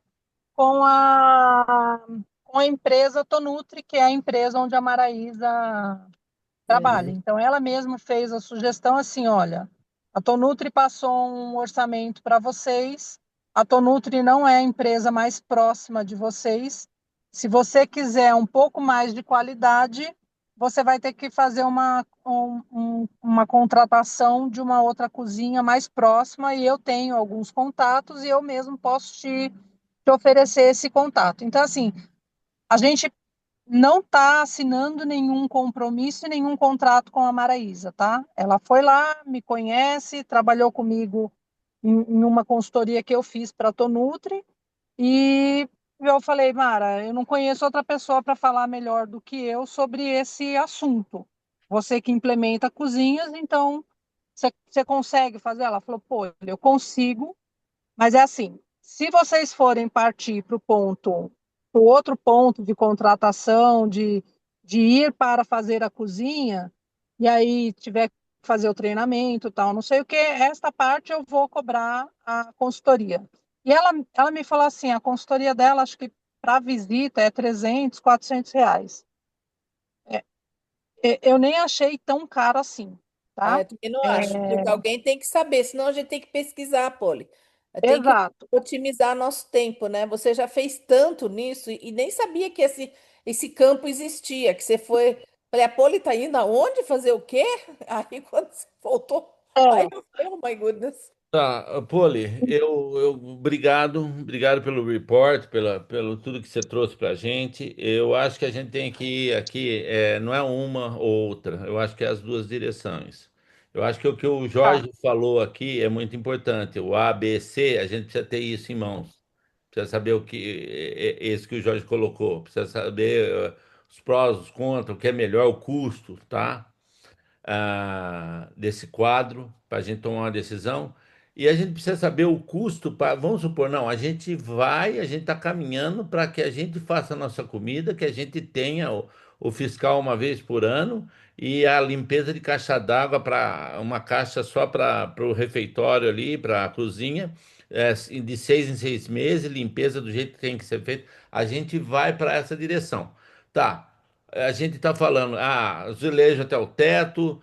com com a empresa Tonutri, que é a empresa onde a Maraísa trabalha. Uhum. Então, ela mesma fez a sugestão assim, olha, a Tonutri passou um orçamento para vocês, a Tonutri não é a empresa mais próxima de vocês, se você quiser um pouco mais de qualidade, você vai ter que fazer uma contratação de uma outra cozinha mais próxima, e eu tenho alguns contatos e eu mesmo posso te oferecer esse contato. Então, assim, a gente não está assinando nenhum compromisso e nenhum contrato com a Maraísa, tá? Ela foi lá, me conhece, trabalhou comigo em uma consultoria que eu fiz para a Tonutri e eu falei, Mara, eu não conheço outra pessoa para falar melhor do que eu sobre esse assunto. Você que implementa cozinhas, então você consegue fazer? Ela falou, pô, eu consigo, mas é assim, se vocês forem partir para o outro ponto de contratação, de ir para fazer a cozinha, e aí tiver que fazer o treinamento, tal, não sei o que, esta parte eu vou cobrar a consultoria. E ela me falou assim, a consultoria dela, acho que para visita é 300, R$ 400. Eu nem achei tão caro assim, tá? Eu também não acho, porque alguém tem que saber, senão a gente tem que pesquisar, Poli. Tem que Exato. otimizar nosso tempo, né? Você já fez tanto nisso e nem sabia que esse campo existia, que você foi. Falei, a Poli tá indo aonde fazer o quê? Aí quando você voltou, aí É, eu falei, oh my goodness. Tá, Poli, obrigado pelo report, pelo tudo que você trouxe para a gente. Eu acho que a gente tem que ir aqui, não é uma ou outra, eu acho que é as duas direções. Eu acho que o que o tá. Jorge falou aqui é muito importante. O A, B, C, a gente precisa ter isso em mãos. Precisa saber o que, esse que o Jorge colocou. Precisa saber os prós, os contras, o que é melhor, o custo, tá? Desse quadro para a gente tomar uma decisão. E a gente precisa saber o custo para. Vamos supor, não, a gente está caminhando para que a gente faça a nossa comida, que a gente tenha o fiscal uma vez por ano e a limpeza de caixa d'água para uma caixa só para o refeitório ali, para a cozinha, de 6 em 6 meses, limpeza do jeito que tem que ser feito. A gente vai para essa direção. Tá, a gente está falando, azulejo até o teto,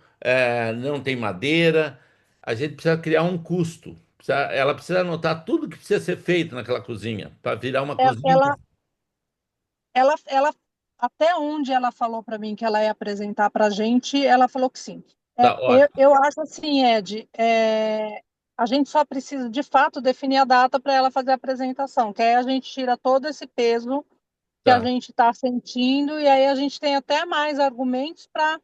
não tem madeira. A gente precisa criar um custo. Ela precisa anotar tudo que precisa ser feito naquela cozinha para virar uma É, cozinha. ela, até onde ela falou para mim que ela ia apresentar para a gente, ela falou que sim. Tá ótimo. Eu acho assim, Ed, a gente só precisa de fato definir a data para ela fazer a apresentação, que aí a gente tira todo esse peso que a Tá. gente está sentindo e aí a gente tem até mais argumentos para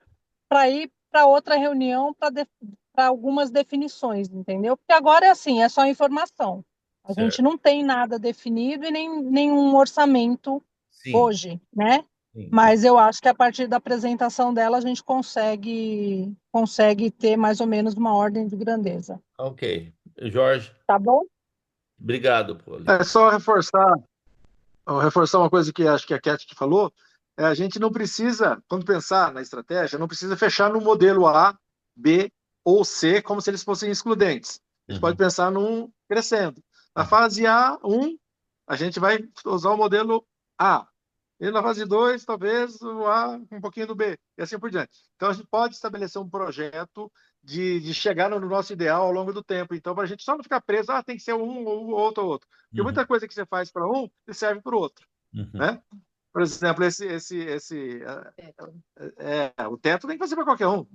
ir para outra reunião para algumas definições, entendeu? Porque agora é assim, é só informação. A gente Certo. não tem nada definido e nem nenhum orçamento Sim, hoje, né? sim, sim. Mas eu acho que a partir da apresentação dela a gente consegue ter mais ou menos uma ordem de grandeza. Ok. Jorge, Tá bom? obrigado, Poli. É só reforçar uma coisa que acho que a Cat que falou, a gente não precisa, quando pensar na estratégia, não precisa fechar no modelo A, B ou C como se eles fossem excludentes. A gente pode Uhum, pensar num crescendo. Na uhum, fase A1, a gente vai usar o modelo A. E na fase 2, talvez o A um pouquinho do B, e assim por diante. Então, a gente pode estabelecer um projeto de chegar no nosso ideal ao longo do tempo. Então, para a gente só não ficar preso, tem que ser um ou outro ou outro. Porque uhum, muita coisa que você faz para um, serve para o outro, uhum. né? Por exemplo, o teto tem que fazer para qualquer um.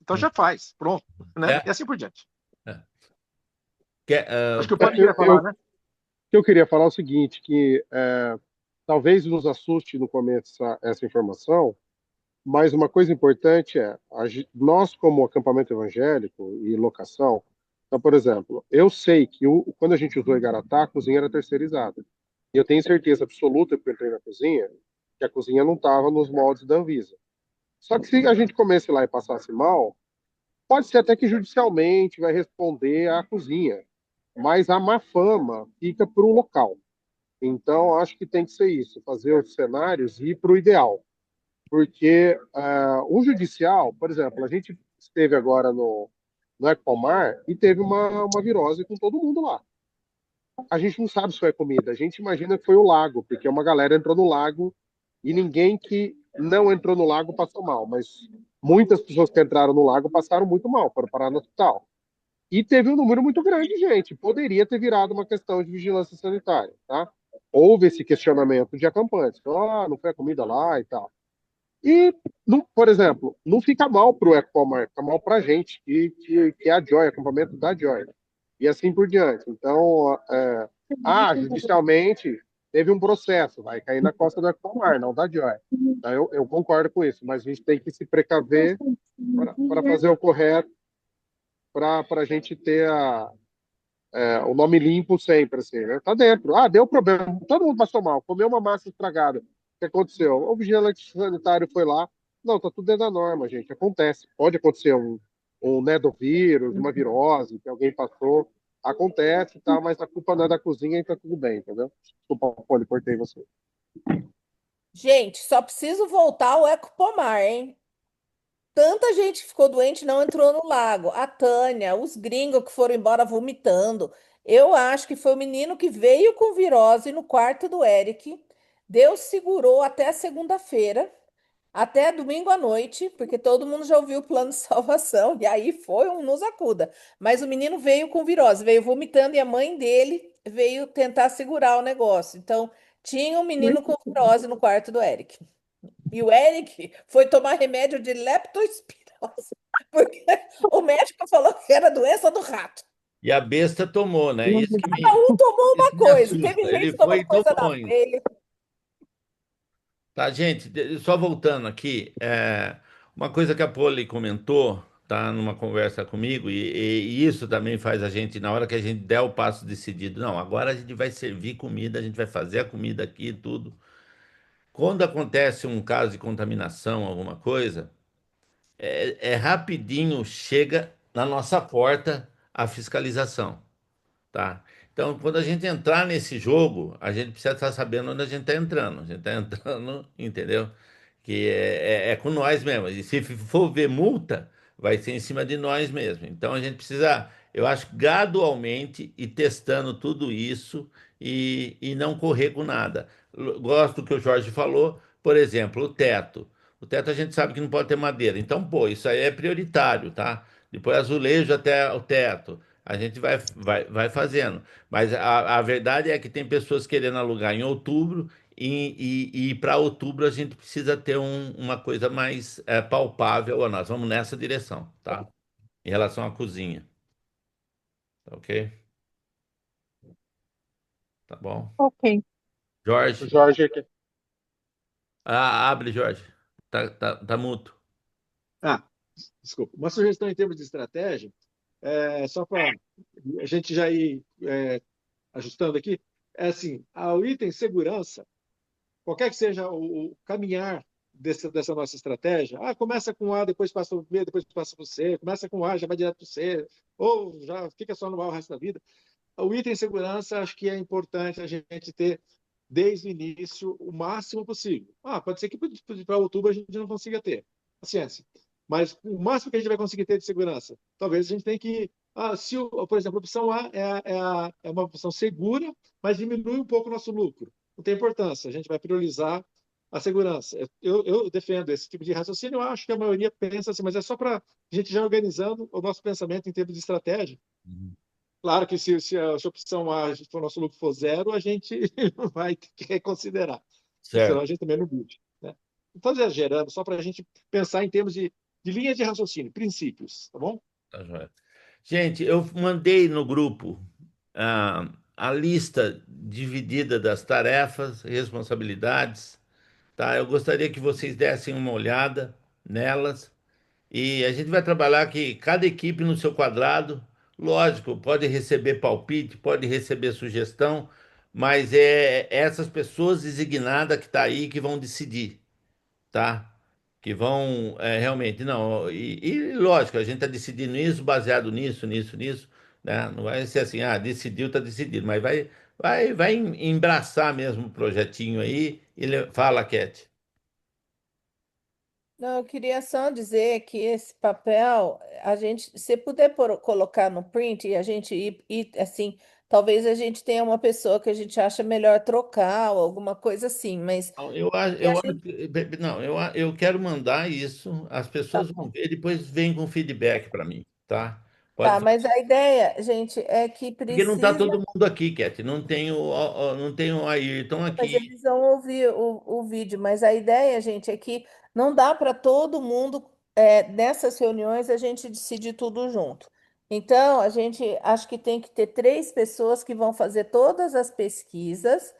Então já faz, pronto, né? É, E assim por diante. é. Quer, Acho que o É, Poli queria falar, né? eu queria falar o seguinte, que talvez nos assuste no começo essa informação, mas uma coisa importante é, nós como acampamento evangélico e locação, então, por exemplo, eu sei que quando a gente usou Igaratá, a cozinha era terceirizada. E eu tenho certeza absoluta, porque eu entrei na cozinha, que a cozinha não estava nos moldes da Anvisa. Só que se a gente comesse lá e passasse mal, pode ser até que judicialmente vai responder à cozinha, mas a má fama fica para o local. Então, acho que tem que ser isso, fazer os cenários e ir para o ideal. Porque o judicial, por exemplo, a gente esteve agora no Ecomar e teve uma virose com todo mundo lá. A gente não sabe se foi comida, a gente imagina que foi o lago, porque uma galera entrou no lago e ninguém que não entrou no lago passou mal, mas muitas pessoas que entraram no lago passaram muito mal, foram parar no hospital. E teve um número muito grande de gente. Poderia ter virado uma questão de vigilância sanitária, tá? Houve esse questionamento de acampantes. Não foi a comida lá e tal. E, por exemplo, não fica mal para o Ecomar, fica mal para a gente, que é a Joy, acampamento da Joy. E assim por diante. Então, judicialmente, teve um processo, vai cair na costa do Ecomar, não da Joy. Então, eu concordo com isso, mas a gente tem que se precaver para fazer o correto, para a gente ter o nome limpo sempre, assim, né? Tá dentro. Deu problema. Todo mundo passou mal. Comeu uma massa estragada. O que aconteceu? O vigilante sanitário foi lá. Não, tá tudo dentro da norma, gente. Acontece. Pode acontecer um nedovírus, uma virose que alguém passou. Acontece, tá? Mas a culpa não é da cozinha e tá tudo bem, entendeu? Desculpa, Poli, cortei você. Gente, só preciso voltar ao Ecopomar, hein? Tanta gente que ficou doente e não entrou no lago. A Tânia, os gringos que foram embora vomitando. Eu acho que foi o menino que veio com virose no quarto do Eric. Deus segurou até segunda-feira, até domingo à noite, porque todo mundo já ouviu o plano de salvação. E aí foi um nos acuda. Mas o menino veio com virose, veio vomitando e a mãe dele veio tentar segurar o negócio. Então, tinha um menino com virose no quarto do Eric. E o Eric foi tomar remédio de leptospirose, porque o médico falou que era doença do rato. E a besta tomou, né? Cada um tomou Isso uma me coisa. Teve assusta. gente Ele que foi tomou e coisa da tomou. abelha. Tá, gente, só voltando aqui, uma coisa que a Poli comentou, tá, numa conversa comigo, e isso também faz a gente, na hora que a gente der o passo decidido, não, agora a gente vai servir comida, a gente vai fazer a comida aqui e tudo. Quando acontece um caso de contaminação, alguma coisa, rapidinho chega na nossa porta a fiscalização. Tá? Então, quando a gente entrar nesse jogo, a gente precisa estar sabendo onde a gente está entrando. A gente está entrando, entendeu? Que é com nós mesmo. E se for ver multa, vai ser em cima de nós mesmo. Então, a gente precisa, eu acho, gradualmente ir testando tudo isso e não correr com nada. Gosto do que o Jorge falou, por exemplo, o teto. O teto a gente sabe que não pode ter madeira. Então, pô, isso aí é prioritário, tá? Depois azulejo até o teto. A gente vai fazendo. Mas a verdade é que tem pessoas querendo alugar em outubro, e para outubro a gente precisa ter uma coisa mais palpável a nós. Vamos nessa direção, tá? Em relação à cozinha. Tá ok? Tá bom. Ok. O Jorge. Jorge aqui. Abre, Jorge. Tá mudo. Ah, desculpa. Uma sugestão em termos de estratégia, só para a gente já ir ajustando aqui, é assim, o item segurança, qualquer que seja o caminhar dessa nossa estratégia, começa com A, depois passa para o B, depois passa para o C, começa com A, já vai direto para o C, ou já fica só no A o resto da vida. O item segurança, acho que é importante a gente ter, desde o início, o máximo possível. Pode ser que para outubro a gente não consiga ter, paciência. Mas o máximo que a gente vai conseguir ter de segurança, talvez a gente tenha que. Por exemplo, a opção A é uma opção segura, mas diminui um pouco o nosso lucro. Não tem importância, a gente vai priorizar a segurança. Eu defendo esse tipo de raciocínio, eu acho que a maioria pensa assim, mas é só para a gente já organizando o nosso pensamento em termos de estratégia. Claro que se a opção A, se o nosso lucro for zero, a gente vai ter que reconsiderar. porque senão Certo. a gente também não vive, né? Então, exagerando, só para a gente pensar em termos de linha de raciocínio, princípios, tá bom? Tá joia. Gente, eu mandei no grupo a lista dividida das tarefas, responsabilidades, tá? Eu gostaria que vocês dessem uma olhada nelas e a gente vai trabalhar aqui, cada equipe no seu quadrado. Lógico, pode receber palpite, pode receber sugestão, mas é essas pessoas designadas que tá aí que vão decidir, tá? Que vão realmente, não, lógico, a gente está decidindo isso baseado nisso, nisso, nisso, né? Não vai ser assim, decidiu, está decidido, mas vai embraçar mesmo o projetinho aí e fala, Cat. Não, eu queria só dizer que esse papel, a gente, se puder colocar no print e a gente assim, talvez a gente tenha uma pessoa que a gente acha melhor trocar ou alguma coisa assim, mas Não, e a eu acho gente, não, eu quero mandar isso, as tá, pessoas vão ver, depois vem com feedback para mim, tá? Pode tá, falar. mas a ideia, gente, é que Porque não está precisa. todo mundo aqui, Cat, não tem o Ayrton Mas aqui. eles vão ouvir o vídeo, mas a ideia, gente, é que não dá para todo mundo, nessas reuniões, a gente decidir tudo junto. Então, a gente acho que tem que ter três pessoas que vão fazer todas as pesquisas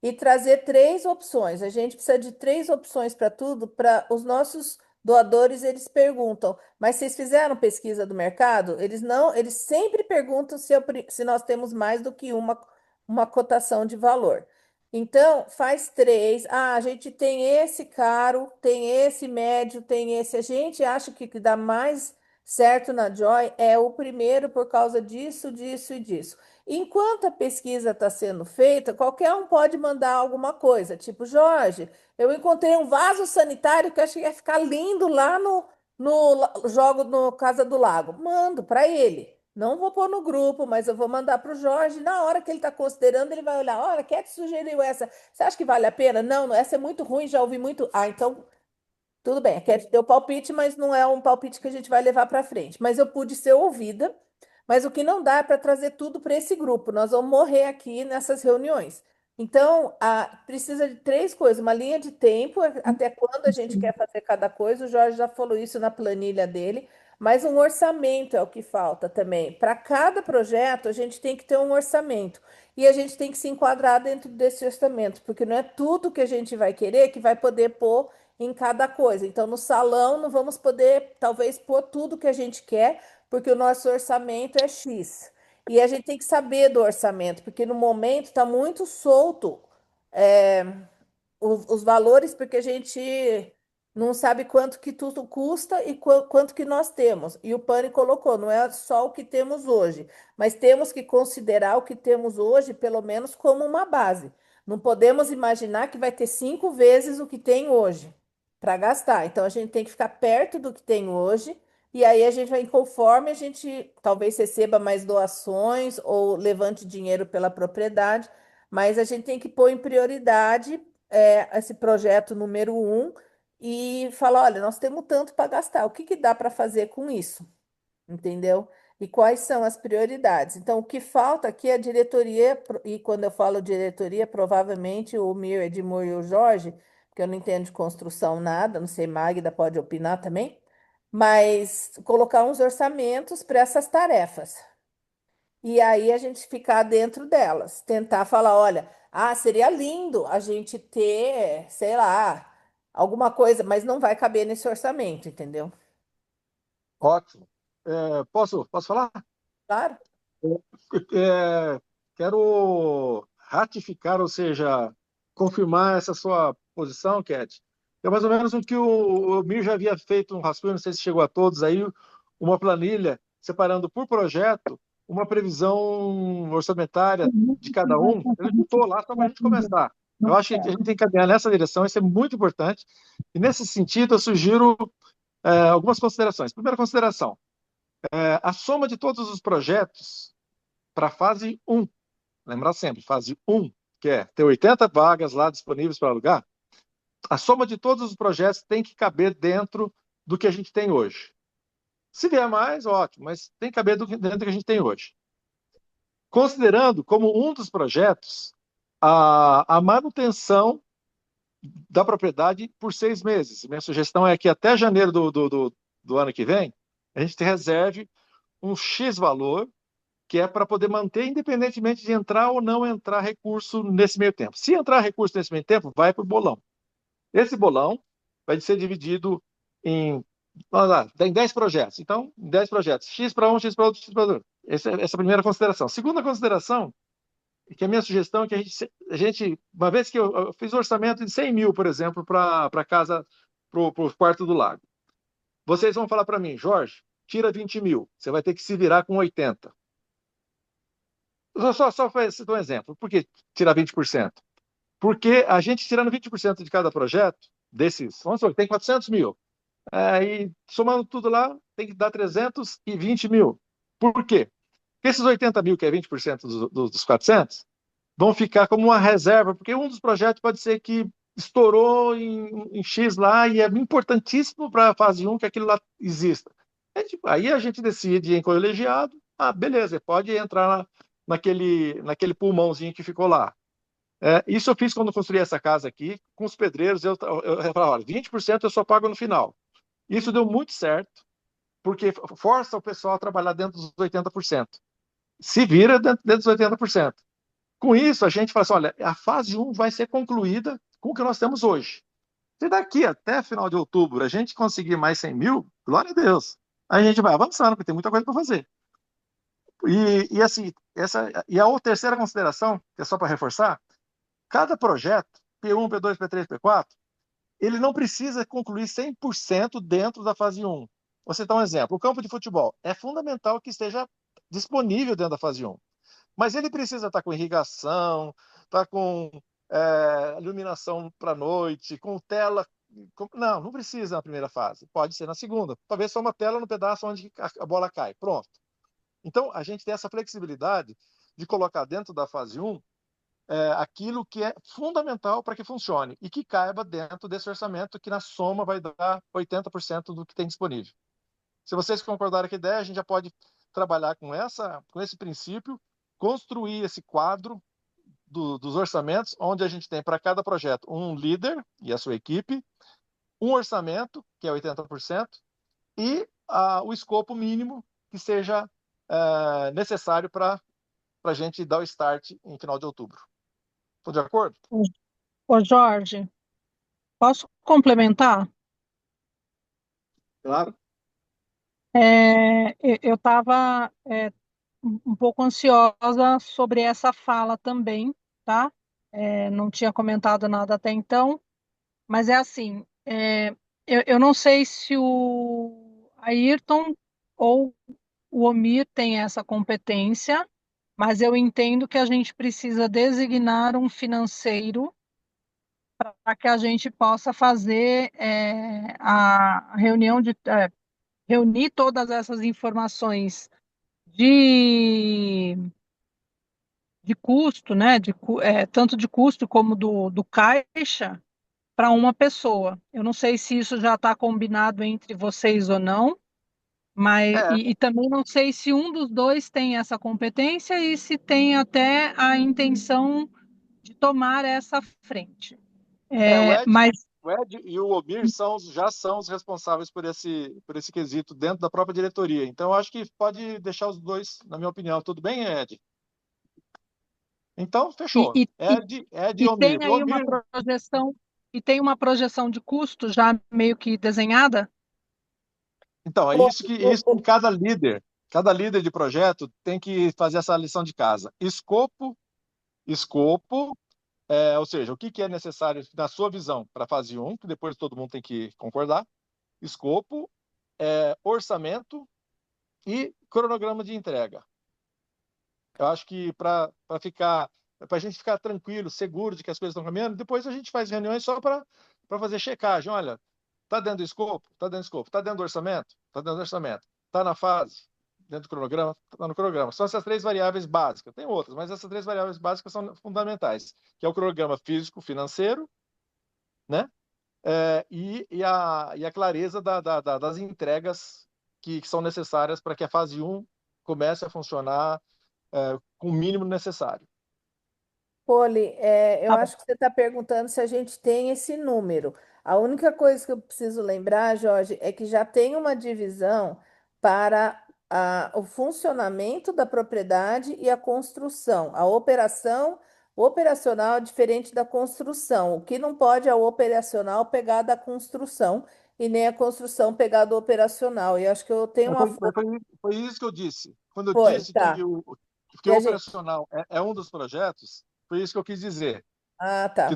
e trazer três opções. A gente precisa de três opções para tudo, para os nossos doadores, eles perguntam, mas vocês fizeram pesquisa do mercado? Eles não, eles sempre perguntam se nós temos mais do que uma cotação de valor. Então, faz três. Ah, a gente tem esse caro, tem esse médio, tem esse. A gente acha que o que dá mais certo na Joy é o primeiro por causa disso, disso e disso. Enquanto a pesquisa está sendo feita, qualquer um pode mandar alguma coisa, tipo, Jorge, eu encontrei um vaso sanitário que eu achei que ia ficar lindo lá jogo no Casa do Lago. Mando para ele. Não vou pôr no grupo, mas eu vou mandar para o Jorge. Na hora que ele está considerando, ele vai olhar: olha, quem é que sugeriu essa? Você acha que vale a pena? Não, essa é muito ruim, já ouvi muito. Ah, então tudo bem, a Cat deu palpite, mas não é um palpite que a gente vai levar para frente. Mas eu pude ser ouvida, mas o que não dá é para trazer tudo para esse grupo. Nós vamos morrer aqui nessas reuniões. Então, precisa de três coisas: uma linha de tempo, até quando a gente quer fazer cada coisa. O Jorge já falou isso na planilha dele, mas um orçamento é o que falta também. Para cada projeto, a gente tem que ter um orçamento. E a gente tem que se enquadrar dentro desse orçamento, porque não é tudo que a gente vai querer que vai poder pôr em cada coisa. Então, no salão, não vamos poder, talvez, pôr tudo que a gente quer, porque o nosso orçamento é X. E a gente tem que saber do orçamento, porque no momento está muito solto, é, os valores, porque a gente não sabe quanto que tudo custa e quanto que nós temos. E o Pani colocou, não é só o que temos hoje, mas temos que considerar o que temos hoje, pelo menos como uma base. Não podemos imaginar que vai ter 5 vezes o que tem hoje para gastar. Então a gente tem que ficar perto do que tem hoje. E aí a gente vai, conforme a gente talvez receba mais doações ou levante dinheiro pela propriedade, mas a gente tem que pôr em prioridade esse projeto número um e falar, olha, nós temos tanto para gastar, o que que dá para fazer com isso? Entendeu? E quais são as prioridades? Então, o que falta aqui é a diretoria, e quando eu falo diretoria, provavelmente o Mir, Edmur e o Jorge, porque eu não entendo de construção nada, não sei, Magda pode opinar também, mas colocar uns orçamentos para essas tarefas. E aí a gente ficar dentro delas, tentar falar, olha, seria lindo a gente ter, sei lá, alguma coisa, mas não vai caber nesse orçamento, entendeu? Ótimo. Posso falar? Claro? É, quero ratificar, ou seja, confirmar essa sua posição, Cat. É mais ou menos o que o Mir já havia feito um rascunho, não sei se chegou a todos aí, uma planilha separando por projeto uma previsão orçamentária de cada um. Ele botou lá só para a gente começar. Eu acho que a gente tem que caminhar nessa direção, isso é muito importante. E nesse sentido, eu sugiro algumas considerações. Primeira consideração, a soma de todos os projetos para a fase um, lembrar sempre, fase um, que é ter 80 vagas lá disponíveis para alugar, a soma de todos os projetos tem que caber dentro do que a gente tem hoje. Se vier mais, ótimo, mas tem que caber dentro do que a gente tem hoje. Considerando como um dos projetos a manutenção da propriedade por 6 meses. Minha sugestão é que até janeiro do ano que vem, a gente reserve um X valor, que é para poder manter, independentemente de entrar ou não entrar recurso nesse meio tempo. Se entrar recurso nesse meio tempo, vai para o bolão. Esse bolão vai ser dividido em, vamos lá, tem 10 projetos. Então, 10 projetos. X para um, X para outro, X para outro. Essa é a primeira consideração. Segunda consideração, que a minha sugestão é que a gente uma vez que eu fiz um orçamento de 100 mil, por exemplo, para a casa, para o quarto do lago. Vocês vão falar para mim, Jorge, tira 20 mil, você vai ter que se virar com 80. Só um exemplo. Por que tirar 20%? Porque a gente tirando 20% de cada projeto, desses, vamos supor, tem 400 mil. E somando tudo lá, tem que dar 320 mil. Por quê? Porque esses 80 mil, que é 20% dos 400, vão ficar como uma reserva, porque um dos projetos pode ser que estourou em X lá e é importantíssimo para a fase 1 que aquilo lá exista. Aí a gente decide em colegiado, beleza, pode entrar naquele pulmãozinho que ficou lá. Isso eu fiz quando construí essa casa aqui, com os pedreiros, eu falava, olha, 20% eu só pago no final. Isso deu muito certo, porque força o pessoal a trabalhar dentro dos 80%. Se vira dentro dos 80%. Com isso, a gente fala assim, olha, a fase 1 vai ser concluída com o que nós temos hoje. Se daqui até final de outubro a gente conseguir mais 100 mil, glória a Deus. A gente vai avançando, porque tem muita coisa para fazer. E assim, a terceira consideração, que é só para reforçar, cada projeto, P1, P2, P3, P4, ele não precisa concluir 100% dentro da fase 1. Vou citar um exemplo. O campo de futebol é fundamental que esteja disponível dentro da fase 1. Mas ele precisa estar com irrigação, estar com iluminação para a noite, com tela. Não precisa na primeira fase. Pode ser na segunda. Talvez só uma tela no pedaço onde a bola cai. Pronto. Então, a gente tem essa flexibilidade de colocar dentro da fase 1 aquilo que é fundamental para que funcione e que caiba dentro desse orçamento que na soma vai dar 80% do que tem disponível. Se vocês concordarem com a ideia, a gente já pode trabalhar com esse princípio, construir esse quadro dos orçamentos, onde a gente tem para cada projeto um líder e a sua equipe, um orçamento, que é 80%, e o escopo mínimo que seja necessário para a gente dar o start em final de outubro. Estou de acordo? Ô Jorge, posso complementar? Claro. Eu estava um pouco ansiosa sobre essa fala também, tá? Não tinha comentado nada até então, mas é assim, eu não sei se o Ayrton ou o Omir tem essa competência, mas eu entendo que a gente precisa designar um financeiro para que a gente possa fazer a reunião reunir todas essas informações de, de custo, né? Tanto de custo como do caixa para uma pessoa. Eu não sei se isso já está combinado entre vocês ou não, mas É, e também não sei se um dos dois tem essa competência e se tem até a intenção de tomar essa frente. o É, Ed, mas o Ed e o Omir já são os responsáveis por esse quesito dentro da própria diretoria. Então, eu acho que pode deixar os dois, na minha opinião. Tudo bem, Ed? Então, e, fechou. e, e Ed e e Omir. tem O aí uma Omir, projeção e tem uma projeção de custo já meio que desenhada? então, é O- isso que cada líder de projeto tem que fazer essa lição de casa. Escopo, ou seja, o que é necessário na sua visão para a fase 1, que depois todo mundo tem que concordar. Escopo, orçamento e cronograma de entrega. Eu acho que para a gente ficar tranquilo, seguro de que as coisas estão caminhando, depois a gente faz reuniões só para fazer checagem. Olha, está dentro do escopo? Está dentro do escopo. Está dentro do orçamento? Está dentro do orçamento. Está na fase? Dentro do cronograma? Está no cronograma. São essas três variáveis básicas. Tem outras, mas essas três variáveis básicas são fundamentais, que é o cronograma físico, financeiro, né? E a clareza das entregas que são necessárias para que a fase 1 comece a funcionar com o mínimo necessário. Poli, eu acho que você está perguntando se a gente tem esse número. A única coisa que eu preciso lembrar, Jorge, é que já tem uma divisão para o funcionamento da propriedade e a construção. A operação, o operacional é diferente da construção. O que não pode é o operacional pegar da construção e nem a construção pegar do operacional. E eu acho que eu tenho uma Mas foto. foi isso que eu disse. Quando eu Foi, disse tá. que E o a gente. operacional é um dos projetos, foi isso que eu quis dizer. Ah, Que tá.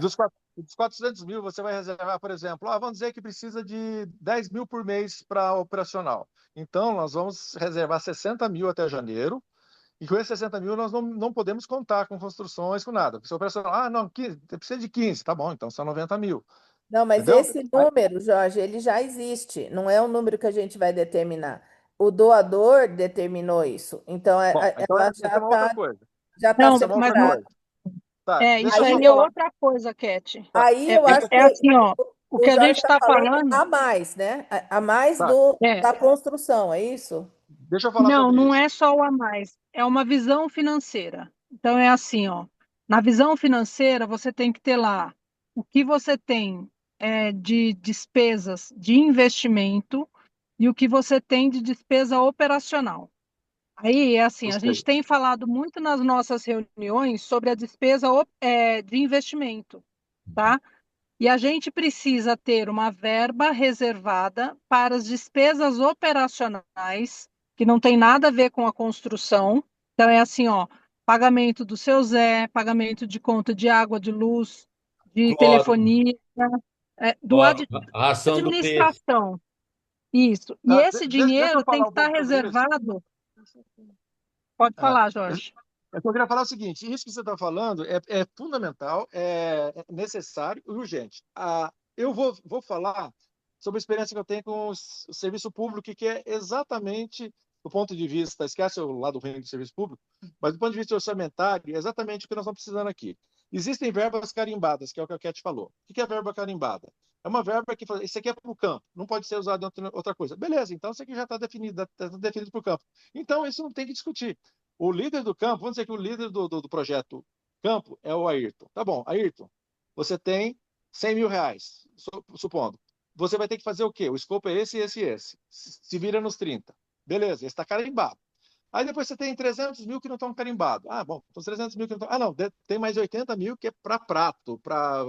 dos 400 mil você vai reservar, por exemplo, vamos dizer que precisa de 10 mil por mês para operacional. Então, nós vamos reservar 60 mil até janeiro, e com esses 60 mil nós não podemos contar com construções, com nada. Porque se o operacional, não, 15, precisa de 15, tá bom, então são 90 mil, Não, mas entendeu? esse número, Jorge, ele já existe, não é um número que a gente vai determinar. O doador determinou isso. Então, Bom, então ela essa é uma outra coisa. já tá Não, Essa é uma outra mas separada. coisa. Tá, isso deixa eu só aí é falar. outra coisa, Cat. Tá, Aí É, eu acho que é assim, ó, o o que a Jorge gente está está falando falando a mais, né? A mais tá. é, da construção, é isso? Deixa eu falar não, sobre não isso. é só o a mais, é uma visão financeira. Então é assim, ó, na visão financeira você tem que ter lá o que você tem de despesas de investimento e o que você tem de despesa operacional. Aí é assim, a Gostei. gente tem falado muito nas nossas reuniões sobre a despesa de investimento, tá? E a gente precisa ter uma verba reservada para as despesas operacionais, que não tem nada a ver com a construção. Então, é assim, ó, pagamento do seu Zé, pagamento de conta de água, de luz, de Cloro, telefonia, cloro, a ração do peixe. administração. Isso. E Tá, esse deixa eu dinheiro tem falar que um estar pouco sobre isso. reservado. Pode Ah, falar, Jorge. eu queria falar o seguinte: isso que você está falando é fundamental, é necessário e urgente. Eu vou falar sobre a experiência que eu tenho com o serviço público, que é exatamente, do ponto de vista, esquece o lado ruim do serviço público, mas do ponto de vista orçamentário, é exatamente o que nós estamos precisando aqui. Existem verbas carimbadas, que é o que a Cat falou. O que é verba carimbada? É uma verba que fala, isso aqui é para o campo, não pode ser usado em outra coisa. Beleza, então isso aqui já está definido, definido para o campo. Então, isso não tem que discutir. O líder do campo, vamos dizer que o líder do projeto campo é o Ayrton. Tá bom, Ayrton, você tem 100 mil reais, supondo. Você vai ter que fazer o quê? O escopo é esse, esse e esse. Se vira nos 30. Beleza, esse está carimbado. Aí depois você tem 300 mil que não estão carimbados. Bom, os 300 mil que não estão. Não, tem mais 80 mil que é para prato, para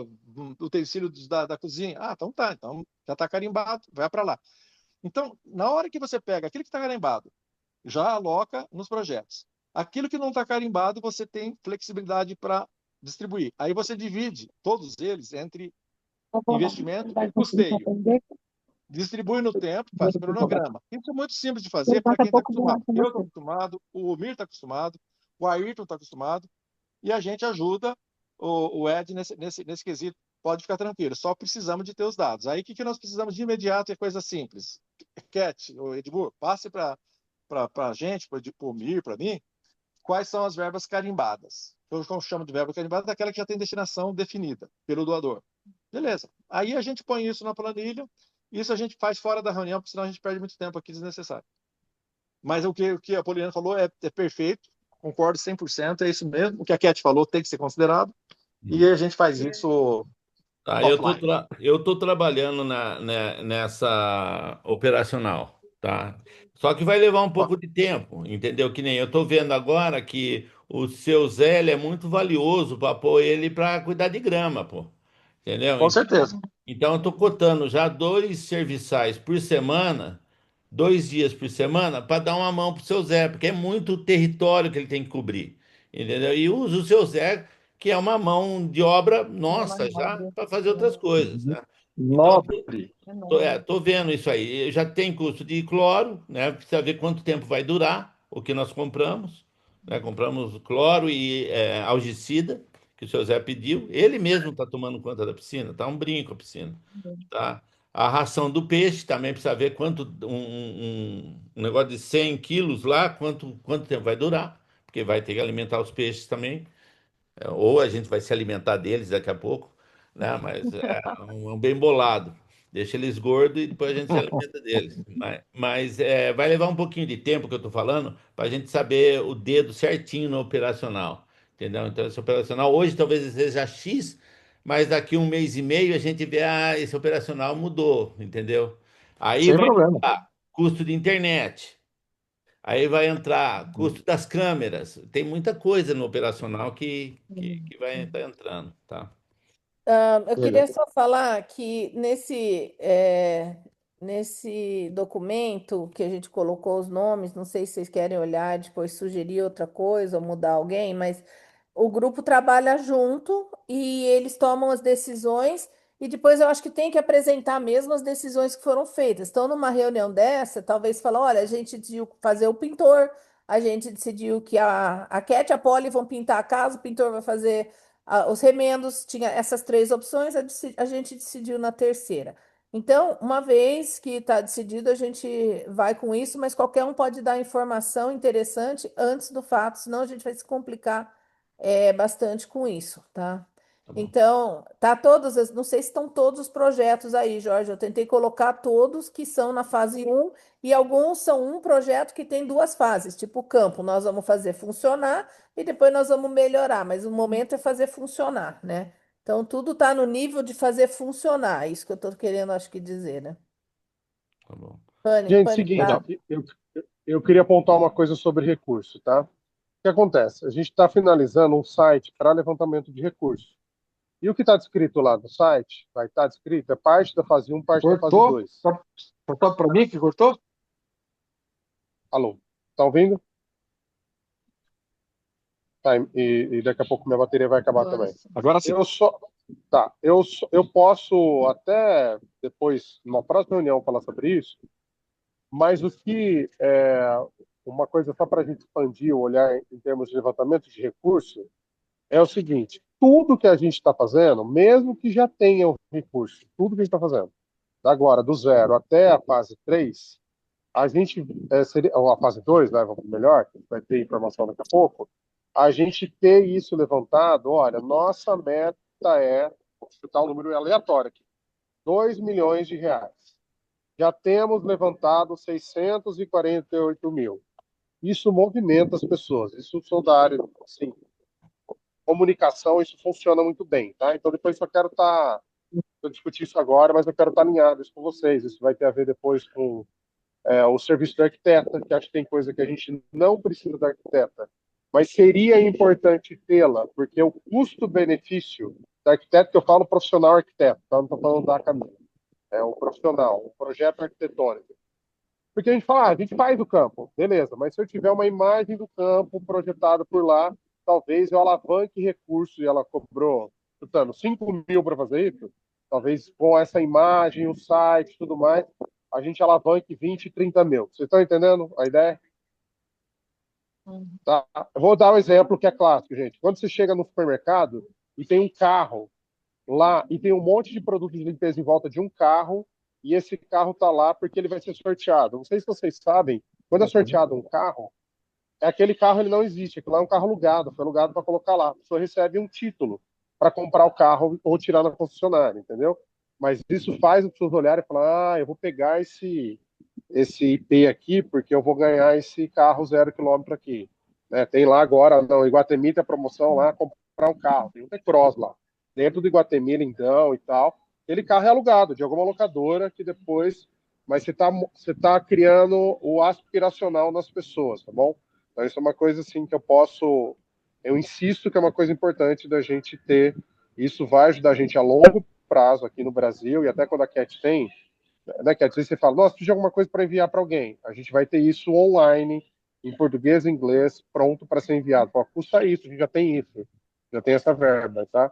utensílios da cozinha. Então tá, então já está carimbado, vai para lá. Então, na hora que você pega aquele que está carimbado, já aloca nos projetos. Aquilo que não está carimbado, você tem flexibilidade para distribuir. Aí você divide todos eles entre investimento e custeio. Distribui no tempo, faz cronograma. Isso é muito simples de fazer para quem está acostumado. Eu estou acostumado, o Mir está acostumado, o Ayrton está acostumado, e a gente ajuda o Ed nesse quesito. Pode ficar tranquilo, só precisamos de ter os dados. Aí o que nós precisamos de imediato é coisa simples. Cat, o Edmur, passe para a gente, para o Mir, para mim, quais são as verbas carimbadas. Eu chamo de verba carimbada daquela que já tem destinação definida pelo doador. Beleza. Aí a gente põe isso na planilha, isso a gente faz fora da reunião, porque senão a gente perde muito tempo aqui desnecessário. Mas o que a Poliana falou é perfeito, concordo 100%, é isso mesmo. O que a Cat falou tem que ser considerado, e a gente faz isso offline. Eu tô trabalhando nessa operacional, tá? Só que vai levar um pouco de tempo, entendeu? Que nem eu tô vendo agora que o seu Zé ele é muito valioso para pôr ele para cuidar de grama, pô. Entendeu? Com certeza. Então eu tô cotando já 2 serviçais por semana, 2 dias por semana, para dar uma mão pro seu Zé, porque é muito território que ele tem que cobrir, entendeu? E usa o seu Zé, que é uma mão de obra nossa já, para fazer outras coisas, né? Então, Nobre. tô vendo isso aí. Já tem custo de cloro, né? Precisa ver quanto tempo vai durar o que nós compramos, né? Compramos cloro e algicida, que o seu Zé pediu. Ele mesmo está tomando conta da piscina, tá um brinco a piscina, tá? A ração do peixe também precisa ver quanto um negócio de 100 quilos lá, quanto tempo vai durar, porque vai ter que alimentar os peixes também. Ou a gente vai se alimentar deles daqui a pouco, né? Mas é um bem bolado. Deixa eles gordos e depois a gente se alimenta deles. Mas vai levar um pouquinho de tempo que eu estou falando para a gente saber o dedo certinho no operacional. entendeu? Então, esse operacional hoje talvez seja X, mas daqui um mês e meio a gente vê, esse operacional mudou, entendeu? Aí Sem vai problema. entrar custo de internet, aí vai entrar custo das câmeras. Tem muita coisa no operacional que vai estar entrando, tá? Eu Beleza. queria só falar que nesse documento que a gente colocou os nomes, não sei se vocês querem olhar, depois sugerir outra coisa ou mudar alguém, mas o grupo trabalha junto e eles tomam as decisões e depois eu acho que tem que apresentar mesmo as decisões que foram feitas. Então, numa reunião dessa, talvez falar, olha, a gente decidiu fazer o pintor, a gente decidiu que a Cat e a Polly vão pintar a casa, o pintor vai fazer os remendos, tinha essas três opções, a gente decidiu na terceira. Então, uma vez que está decidido, a gente vai com isso, mas qualquer um pode dar informação interessante antes do fato, senão a gente vai se complicar bastante com isso, tá? Tá bom. Então, não sei se estão todos os projetos aí, Jorge. Eu tentei colocar todos que são na fase um e alguns são um projeto que tem duas fases, tipo o campo, nós vamos fazer funcionar e depois nós vamos melhorar, mas o momento é fazer funcionar, né? Então, tudo está no nível de fazer funcionar, é isso que eu estou querendo, acho que dizer, né? Tá bom. Gente, Pane, seguinte, tá? eu queria apontar uma coisa sobre recurso, tá? O que acontece? A gente está finalizando um site para levantamento de recursos. E o que está descrito lá no site, vai estar descrito, é parte da fase um, parte da fase Cortou? 2. Cortou para mim que cortou? Alô, tá ouvindo? Tá, e daqui a pouco minha bateria vai acabar Agora também. sim. Agora sim. Eu posso até depois, numa próxima reunião, falar sobre isso, mas uma coisa só para a gente expandir o olhar em termos de levantamento de recursos, é o seguinte: tudo que a gente está fazendo, mesmo que já tenha o recurso, tudo que a gente está fazendo, agora, do zero até a fase 3, a gente, ou a fase 2, né, melhor, que vai ter informação daqui a pouco, a gente ter isso levantado, olha, nossa meta é, vou chutar um número aleatório aqui, 2 milhões de reais. Já temos levantado 648 mil. Isso movimenta as pessoas, isso sou da área, assim, comunicação, isso funciona muito bem, tá? Então depois só quero eu discutir isso agora, mas eu quero estar alinhado isso com vocês. Isso vai ter a ver depois com o serviço do arquiteta, que acho que tem coisa que a gente não precisa da arquiteta, mas seria importante tê-la, porque o custo-benefício da arquiteto, que eu falo profissional arquiteto, tá? Não estou falando da Camila, é o profissional, o projeto arquitetônico. Porque a gente fala, a gente faz o campo, beleza, mas se eu tiver uma imagem do campo projetada por lá, talvez eu alavanque recursos e ela cobrou, chutando, 5 mil para fazer isso, talvez com essa imagem, o site e tudo mais, a gente alavanque 20, 30 mil. Vocês estão entendendo a ideia? Tá? Eu vou dar um exemplo que é clássico, gente. Quando você chega no supermercado e tem um carro lá e tem um monte de produtos de limpeza em volta de um carro e esse carro está lá porque ele vai ser sorteado. Não sei se vocês sabem, quando é sorteado um carro, aquele carro ele não existe, aquilo lá é um carro alugado, foi alugado para colocar lá. A pessoa recebe um título para comprar o carro ou tirar na concessionária, entendeu? Mas isso faz as pessoas olharem e falar, eu vou pegar esse IP aqui porque eu vou ganhar esse carro 0 km aqui. Né? Tem lá agora, no Iguatemi tem a promoção lá, comprar um carro, tem um T-Cross lá. Dentro do Iguatemi, Lindão e tal, aquele carro é alugado de alguma locadora que depois... Mas você tá criando o aspiracional nas pessoas, tá bom? Então, isso é uma coisa assim que eu insisto que é uma coisa importante da gente ter. Isso vai ajudar a gente a longo prazo aqui no Brasil e até quando a Cat tem, né, Cat, às vezes você fala, nossa, precisa de alguma coisa para enviar para alguém. A gente vai ter isso online, em português e inglês, pronto para ser enviado. Pô, custa isso, a gente já tem isso, já tem essa verba, tá?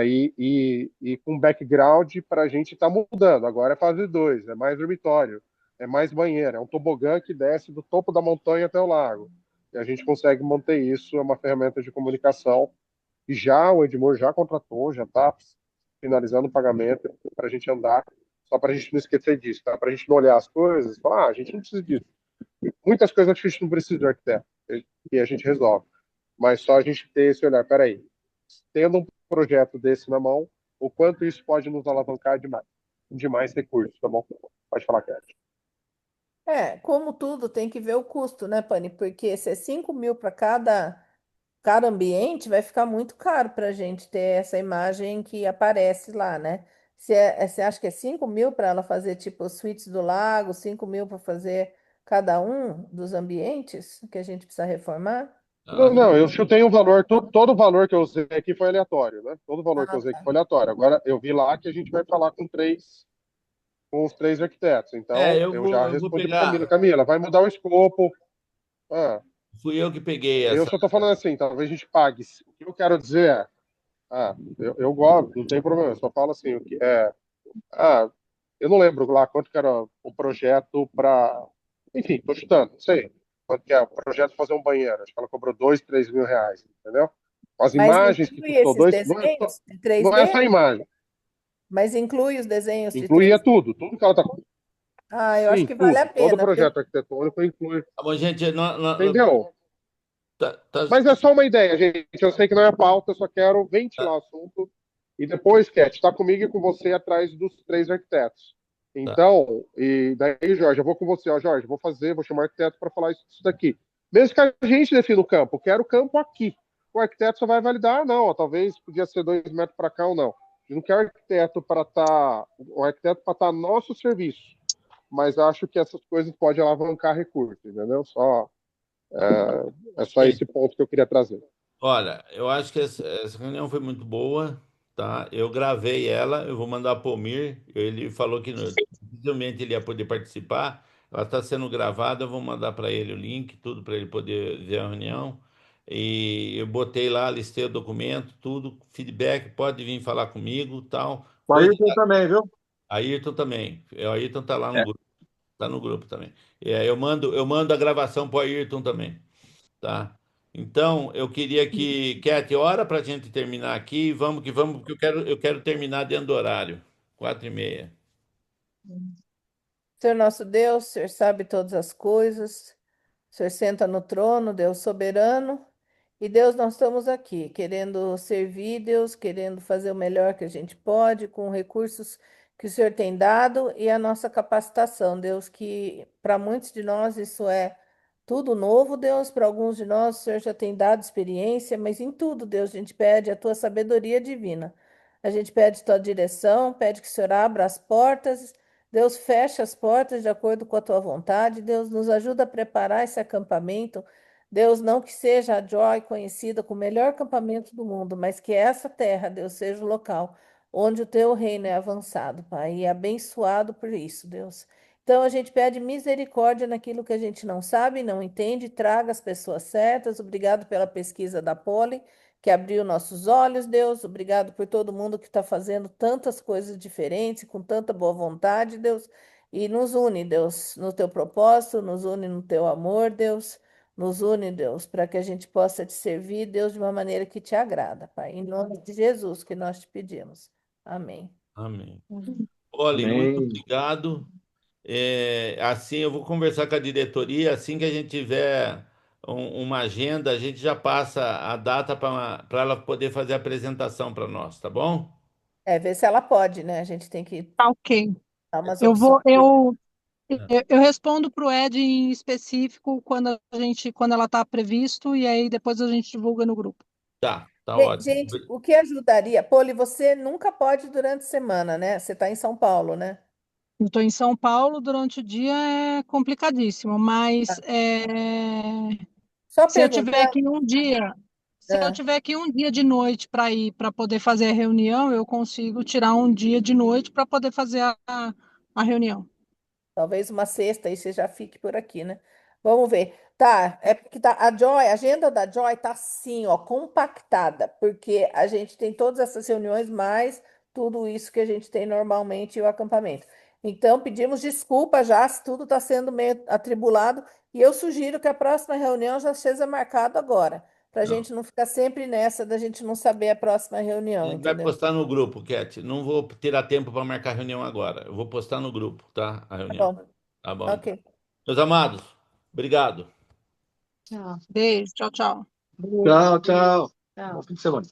E com background para a gente estar mudando. Agora é fase 2, é mais dormitório, é mais banheiro, é um tobogã que desce do topo da montanha até o lago. E a gente consegue manter isso, é uma ferramenta de comunicação. E já o Edmur já contratou, já está finalizando o pagamento para a gente andar, só para a gente não esquecer disso, tá? Para a gente não olhar as coisas e falar, a gente não precisa disso. Muitas coisas a gente não precisa de arquiteto, e a gente resolve. Mas só a gente ter esse olhar, peraí, tendo um projeto desse na mão, o quanto isso pode nos alavancar de mais recursos, tá bom? Pode falar, Cat. Como tudo, tem que ver o custo, né, Pani? Porque se é 5 mil para cada cada ambiente, vai ficar muito caro para a gente ter essa imagem que aparece lá, né? Você acha que é 5.000 para ela fazer tipo os suítes do lago, 5.000 para fazer cada um dos ambientes que a gente precisa reformar? Não, não, eu chutei um valor, todo o valor que eu usei aqui foi aleatório, né? Todo o valor que eu Ah, usei aqui tá. foi aleatório. Agora, eu vi lá que a gente vai falar com os três arquitetos. Então, Eu eu vou, já eu vou respondi para Camila. pegar. Camila, vai mudar o escopo. Ah, Fui eu que peguei eu essa. só tô falando assim, talvez a gente pague. O que eu quero dizer é, eu gosto, não tem problema, eu só falo assim, o que é, eu não lembro lá quanto que era o projeto para, enfim, tô chutando, não sei quanto que é o projeto fazer um banheiro, acho que ela cobrou 2, 3 mil reais, entendeu? As Mas imagens que inclui custou esses dois, não é, desenhos de não é 3D? essa a imagem, Mas inclui os desenhos de incluía 3D? tudo que ela tá, Ah, eu acho sim, que vale a tudo, todo o pena, viu? projeto arquitetônico inclui, Tá bom, gente, entendeu? Mas é só uma ideia, gente. Eu sei que não é pauta, eu só quero ventilar o assunto. E depois, Cat, está comigo e com você atrás dos três arquitetos. tá. Então, e daí, Jorge, eu vou com você, ó, Jorge, vou chamar o arquiteto para falar isso daqui. Mesmo que a gente defina o campo, eu quero o campo aqui. O arquiteto só vai validar, não, ó, talvez podia ser 2 metros para cá ou não. Eu não quero arquiteto para estar, o arquiteto para estar a nosso serviço, mas acho que essas coisas podem alavancar recursos, entendeu? É só esse Gente, ponto que eu queria trazer. olha, eu acho que essa reunião foi muito boa, tá? Eu gravei ela, eu vou mandar para o Mir. Ele falou que dificilmente ele ia poder participar. Ela está sendo gravada, eu vou mandar para ele o link, tudo para ele poder ver a reunião. E eu botei lá, listei o documento, tudo, feedback, pode vir falar comigo, tal. O Coisa. Ayrton também, viu? Ayrton também. O Ayrton tá lá no É. grupo, tá no grupo também. Eu mando a gravação para o Ayrton também. Tá? Então, eu queria que, Cat, hora para a gente terminar aqui. Vamos que vamos, porque eu quero terminar dentro do horário. 4h30. Senhor nosso Deus, o Senhor sabe todas as coisas. O Senhor senta no trono, Deus soberano. E Deus, nós estamos aqui querendo servir, Deus, querendo fazer o melhor que a gente pode com recursos que o Senhor tem dado e a nossa capacitação, Deus, que para muitos de nós isso é tudo novo, Deus, para alguns de nós o Senhor já tem dado experiência, mas em tudo, Deus, a gente pede a tua sabedoria divina. A gente pede tua direção, pede que o Senhor abra as portas. Deus, fecha as portas de acordo com a tua vontade. Deus, nos ajuda a preparar esse acampamento. Deus, não que seja a Joy conhecida como o melhor acampamento do mundo, mas que essa terra, Deus, seja o local onde o teu reino é avançado, Pai, e abençoado por isso, Deus. Então a gente pede misericórdia naquilo que a gente não sabe, não entende, traga as pessoas certas. Obrigado pela pesquisa da Poli, que abriu nossos olhos, Deus. Obrigado por todo mundo que está fazendo tantas coisas diferentes, com tanta boa vontade, Deus. E nos une, Deus, no teu propósito, nos une no teu amor, Deus. Nos une, Deus, para que a gente possa te servir, Deus, de uma maneira que te agrada, Pai. Em nome de Jesus que nós te pedimos. Amém. Amém. Olhem, muito Amém. obrigado. Assim, eu vou conversar com a diretoria. Assim que a gente tiver uma agenda, a gente já passa a data para ela poder fazer a apresentação para nós, tá bom? É, ver se ela pode, né? A gente tem que Tá ok. dar umas Eu vou, opções. eu respondo para o Ed em específico quando ela está previsto e aí depois a gente divulga no grupo. Tá ótimo. Gente, o que ajudaria? Poli, você nunca pode durante a semana, né? Você está em São Paulo, né? Eu estou em São Paulo, durante o dia é complicadíssimo, mas Ah, só se eu tiver perguntando. aqui um dia, se eu Ah, tiver aqui um dia de noite para ir para poder fazer a reunião, eu consigo tirar um dia de noite para poder fazer a reunião. talvez uma sexta aí você já fique por aqui, né? Vamos ver. Tá, é porque tá, a agenda da Joy tá assim, ó, compactada, porque a gente tem todas essas reuniões, mais tudo isso que a gente tem normalmente e o acampamento. Então, pedimos desculpa já se tudo está sendo meio atribulado, e eu sugiro que a próxima reunião já seja marcada agora, para a Não. gente não ficar sempre nessa da gente não saber a próxima A reunião, gente vai entendeu? postar no grupo, Cat. Não vou tirar tempo para marcar reunião agora. Eu vou postar no grupo, tá? A Tá reunião. bom, Tá bom, então. ok. Meus amados, obrigado. Tchau. Beijo, tchau, tchau. Tchau, tchau. Bom Tchau. fim de semana.